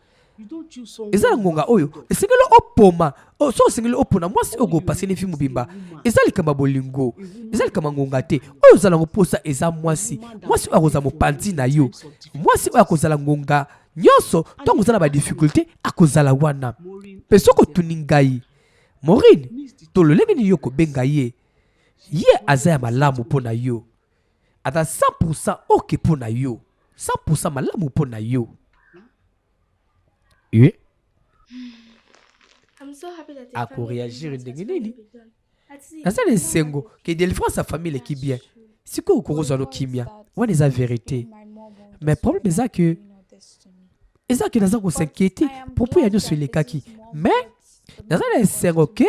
Speaker 3: eza na ngonga oyo esengeli opoma so osengeli opona mwasi oyo kopase nefi mobimba eza likamba bolingo eza likamba ngonga te oyo ozala nango mposa eza mwasi oyo akozala mopanzi na yo mwasi oyo akozala ngonga nyonso ntango oza na badifficulté akozala wana mpe soki otuni ngai Maureen tololenge ni yo kobenga ye aza ya malamu mpo na yo ata 100% oke mpo na yo 100% malamu mpo na yo. Oui. Akoreagir ndenge nini naza na esengo ke délivrance sa famille eleki bien sikoyo okokozwa no kimia wana eza vérité mais problème eza ke naza kosinquiété propos ya nyonso elekaki mais naza na esengo ke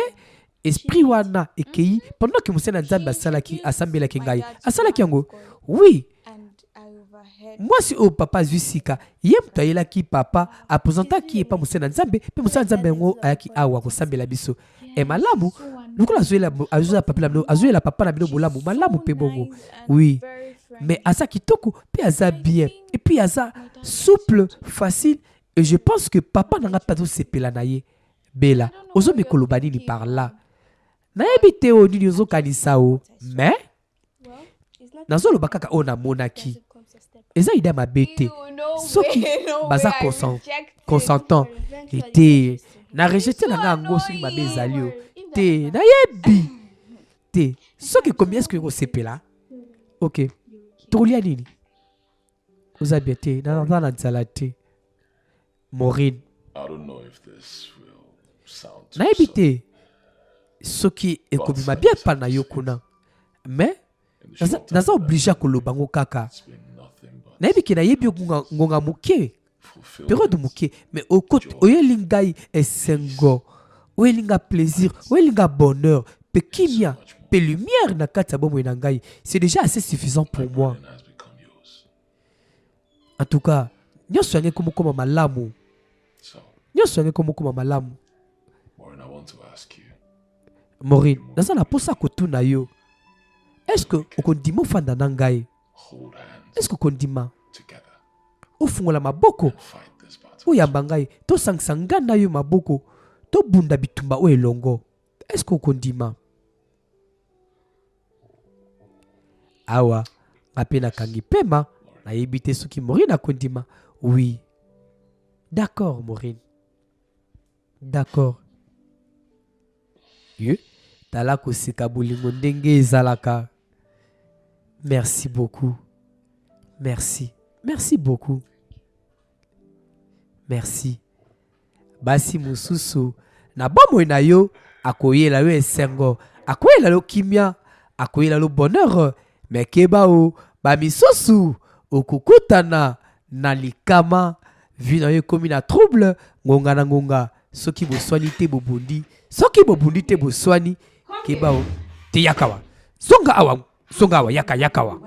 Speaker 3: esprit wana ekei pendant ke mosala na nzambe asambelaki ngai asalaki yango oui mwasi oyo papa azwi sika ye moto ayelaki papa apresentaki ye mpa mosala na nzambe mpe mosala na nzambe yango ayaki awa kosambela biso malamu lokola azoyela papa na bino bolamu malamu mpe bongo oui mais aza kitoko, puis aza bien. Et puis aza souple, facile. Et je pense que papa n'a pas de sepela naye. Bella, ozo me kolobani ni par là. Nayebi te o nini ozo kanisa o. Mais, nazo lobakaka o na monaki. Eza ida mabete. Soki, baza consentant. Et na rejeté na nga ngo soki mabe ezali o. Te, nayebi. Te, soki combien est-ce que vous sepela? Ok. Tolia nini? Oza bien te, na nzala te. Maureen.
Speaker 9: I don't know if this will sound too
Speaker 3: Nayebi te. Soki ekobima bien pa na yo kuna. Mais naza obligé à koloba ngo kaka. Nayebi ke nayebi ngonga muke. Période muke. Mais au côté oyelingai esengo. Oyelinga plaisir, oyelinga bonheur. Pe kimia, pe lumière na kati ya bomoi na ngai. C'est déjà assez suffisant pour moi. En tout cas, nyonso yange komokoma malamu. Nyonso yange komokoma malamu.
Speaker 9: Maureen, I want to ask you.
Speaker 3: Maureen, naza na posa kotuna yo. Est-ce que okondima ofanda na ngai? Est-ce que okondima ofungola maboko oyamba ngai tosangisa ngai na yo maboko tobunda bitumba oyo elongo? Est-ce que okondima? Awa ape nakangi pema nayebi te soki Maureen akondima. Oui, d'accord Maureen, d'accord. Ye tala koseka bolingo ndenge ezalaka. Merci beaucoup. Merci. Merci beaucoup. Merci. Basi mususu na bomoi na yo akoyela yo esengo, akoyela yo kimia, akoyela yo bonheur. Mais keba o ba misusu okukutana na likama vina yo komi na trouble ngonga na ngonga. Soki boswani te bobundi, soki bobundi te boswani keba o te yakawa. Songa awa yakawa.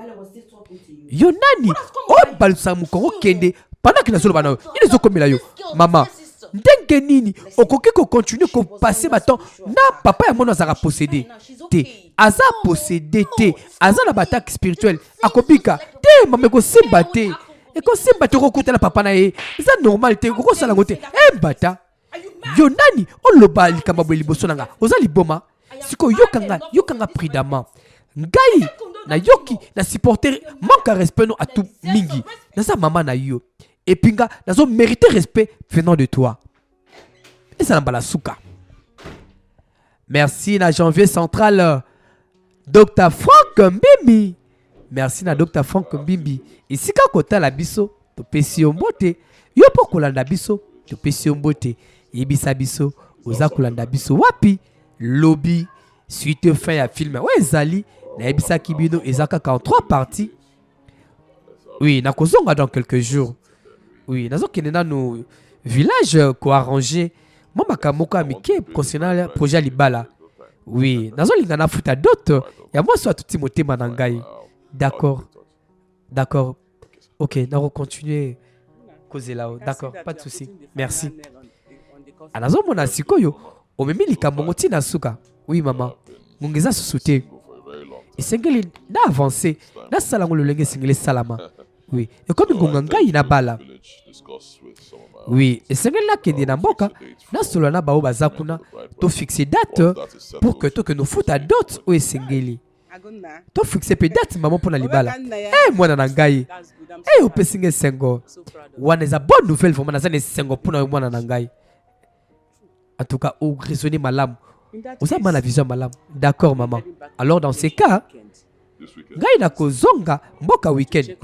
Speaker 3: Yo nani o balusa mukongo kende pendant que na solo bana il zo komela yo mama ndenge nini okoki ko continuer ko passer baton na papa ya mono azaka possédé te aza possédé te aza na batak spirituel akobika te mama ko simba te e ko simba te ko kutela papa na ye ça normal te ko sala ngote e bata yo nani o loba likamba bo liboso nanga oza liboma siko yokanga prudemment ngai na yoki na supporter manque de respect no à tout mingi naza mama na yo et puis nga nazo mériter respect venant de toi et ça na souka. Merci na janvier central Dr Frank Mbimbi. Merci na Dr Frank Mbimbi isika kota la biso to pesi mbote yo po kolanda biso to pesi mbote yebisa biso oza kolanda biso wapi lobby suite fin ya film ouais ezali na yebisa kibino ezaka en 3 parties. Oui, na kozonga dans quelques jours. Oui, nazo kenena no village ko arranger mama kamoka mike concernant le projet Libala. Oui, nazo linga na futa d'autres ya moi so tuti motema na ngai. D'accord. D'accord. OK, na continuer causer là. D'accord, pas de souci. Merci. Anazo mona sikoyo o memi likambo ngoti na suka. Oui maman. Ngongeza susute. Et sengeli na avancer na salango lolenge sengeli salama. Oui, et comme ngonga ina bala. Oui, et sengeli na kende na mboka na solo na bao bazakuna to fixer date pour que nous fout à d'autres ou sengeli. To fixer pe date maman pour na libala. Eh mwana na ngai. Eh o pesinge sengo. Wana za bonne nouvelle vraiment na zane sengo pour na mwana na ngai. En tout cas, au raisonner malam. Vous avez la vision malam. D'accord maman. Alors dans ces cas, ngai na kozonga mboka weekend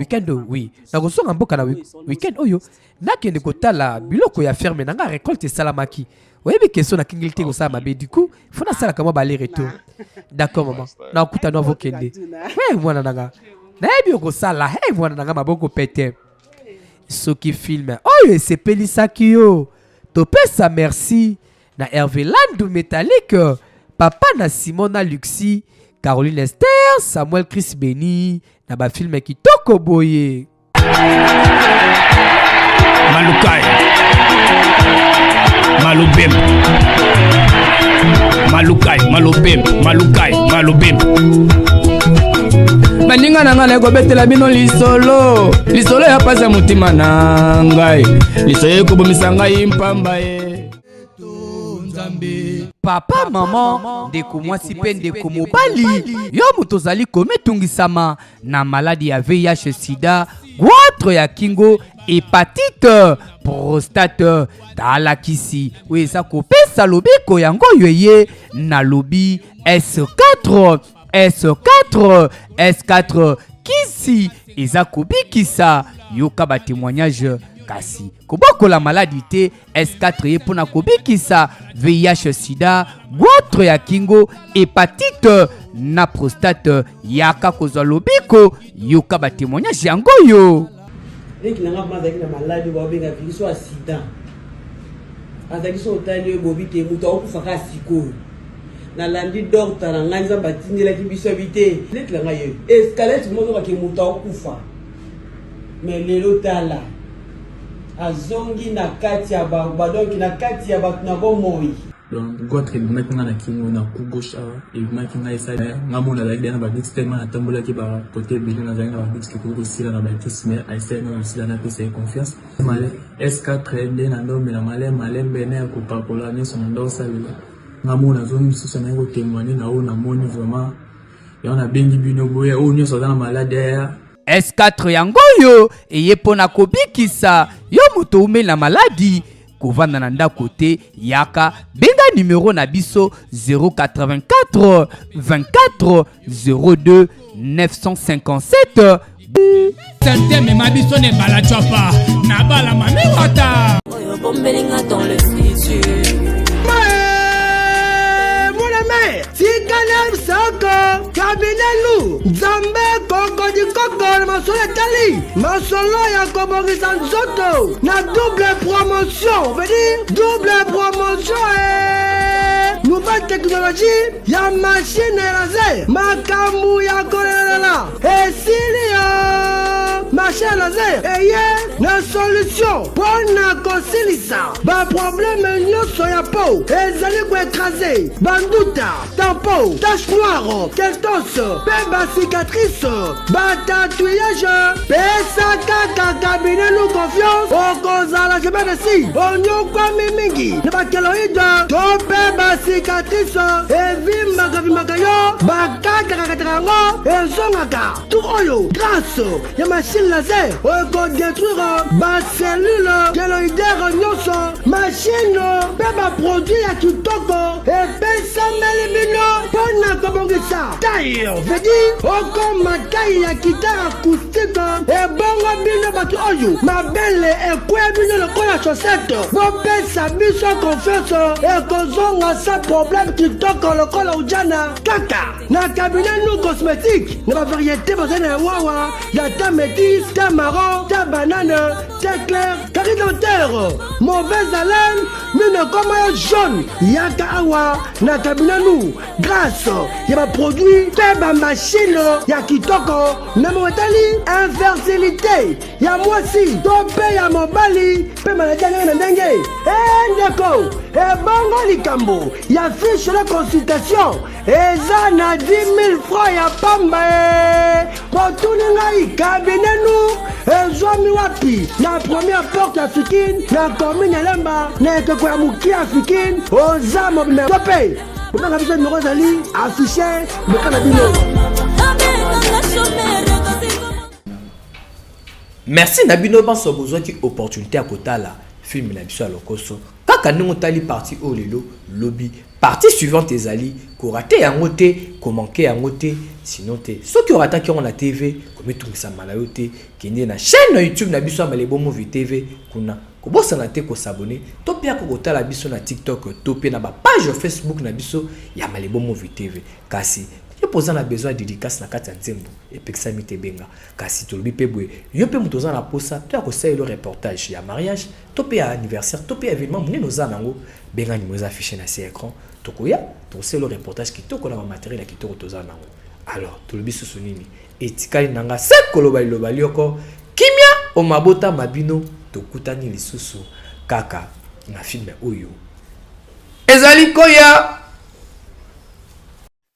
Speaker 3: oui. Na kozonga mboka na weekend oyo. Na kende kotala biloko ya ferme na nga récolte salamaki. Oui, mais question na kingilité ko sama be du coup, faut na sala kama aller retour. D'accord maman. Na okuta no vokende. Ouais mwana nanga. Na ebi ko sala, hey mwana nanga maboko pete. Soki film. Oyo sepelisaki yo. Topesa merci. Na Hervé Landou Métallique, Papa na Simona Luxi, Caroline Esther, Samuel Chris Beni, na ba film qui toko boye.
Speaker 10: Malukai, Malubim, Malukai, Malubim, Malukai, Malubim.
Speaker 1: baninga na ngai nakobetela bino lisolo ya pasi ya motima na ngai lisolo ekobomisa ngai mpamba ye papa mama ndeko mwasi mpe ndeko mobali yo moto ozali kometungisama na maladi ya VIH sida goitre ya kingo hépatite prostate tala kisi oyo eza kopesa lobiko yango oyo eye na lobi S4 kisi eza kobikisa yoka ba témoignage kasi kobokola maladi te S4 ye mpona kobikisa VIH sida goitre ya kingo hépatite na prostate yaka kozwa lobiko yoka ba témoignage yango yo
Speaker 10: leki nanga mazaki na maladi babenga viruso ya sida azaki so otali bobi te moto akufaka sikoyo nalandi docteur na ngai nzambe atindelaki biso bite leki nanga ye escalette mozokaki moto akufa mais lelo tala azongi na kati ya badonki na kati ya bato na bomoi
Speaker 11: donc goitre ebimaki nga na kingo na coup gauche awa ebimaki ngai esali nga mona azalaki deya na badix tellement natambolaki bakote ebele nazalaki na badix kikoki kosila na badix mais aesali nga kosila napesa ye confiance S4 nde na ndomela malembe ne ya kopakola nyonso na ndo osalela nga mona azongi misusu naye kotémoigne na oyo namoni vraiment yango nabengi bino boya oyo nyonso aza na malade aya
Speaker 1: S4 yango yo eye mpona kobikisa yo moto umeli na maladi kovanda na ndako te yaka benga numero na biso 084 24 02 957
Speaker 4: Santeme mabiso ne bala chapa na bala mami wata
Speaker 2: Oyo bombelinga dans le futur.
Speaker 10: Tikanel Soko, Kabinelu, Zambe Koko di Koko, Masolo Tali, Masolo ya Kobongisa Nzoto, na double promotion, veut dire double promotion nouvelle technologie, ya machine laser, makamu ya kolela, esilia, machine laser, eye, na solution, pona kosilisa, ba problème nyoso ya peau, ezali ko écraser, banduta, tampon, tache noire, keltos, peba cicatrice, ba tatouage, pesa kaka cabinet nous confiance, okozala jebene si, onyokwa mimingi, na bakeloïde, to peba cicatrice, evimaka yo, bakataka yango, ezongaka, tout oyo, grâce, ya machine laser, okodétruire, ba cellule, keloïdaire nyonso, machine, peba produit ya kitoko, epesa melibino, pona kobongisa, taille, veut dire, okoma taille ya guitare acoustique, ebongo bino bato oyo, mabele ekwe bino lokola chaussette, bopesa biso confiance, ekozonga sa problème kitoko lokola ujana, kaka, na cabinet nous cosmétique, na ba variété bozana ya wawa, ya ta métis, ta marron, ta banane, ta clair, carré dentaire, mauvaise haleine, mine comme un jaune, yaka awa, na cabinet nous, grâce, ya ba produit, ta ba machine, ya kitoko, na motali, infertilité, ya mwasi, tope ya mobali, pe maladie na ndenge, ndeko, bongo likambo, ya fiche de consultation, eza na 10 000 francs ya pamba, potuni ngai cabinet nous, ezwami wapi, na première porte africaine, na commune ya Lemba, na ekeko ya muki africaine, oza mobile, tope, bobanga biso numéro ezali, affiché, bokana bino.
Speaker 3: Merci Nabino Banso besoin qui opportunité à Kotala film na biso lokoso kaka ningo tali parti o lelo lobby partie suivante ezali ko rater yango te ko manquer yango te sinon te soki orata ki on la TV ko metungisa malayo te kende na chaîne na YouTube na biso Malebo Movie TV kuna ko bosana te ko s'abonner to pia ko kotala biso na TikTok to pia na ba page Facebook na biso ya Malebo Movie TV kasi yo poza na besoin dédicace na kati ya nzembo epekisa mite benga kasi tolobi pe boye yo pe muto za na posa to ya kosala le reportage ya mariage to pe ya anniversaire to pe ya événement munene oza nango benga ni moza affiché na ces écran tokoya to sala le reportage kitoko na matériel ya kitoko toza nango alors tolobi susu nini etikali nanga se koloba liloba lioko kimia o mabota mabino tokutani lisusu kaka na film oyo ezali koya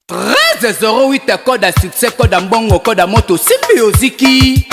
Speaker 3: très
Speaker 1: 1308 code à succès, code à mbongo, code à moto, simbi oziki.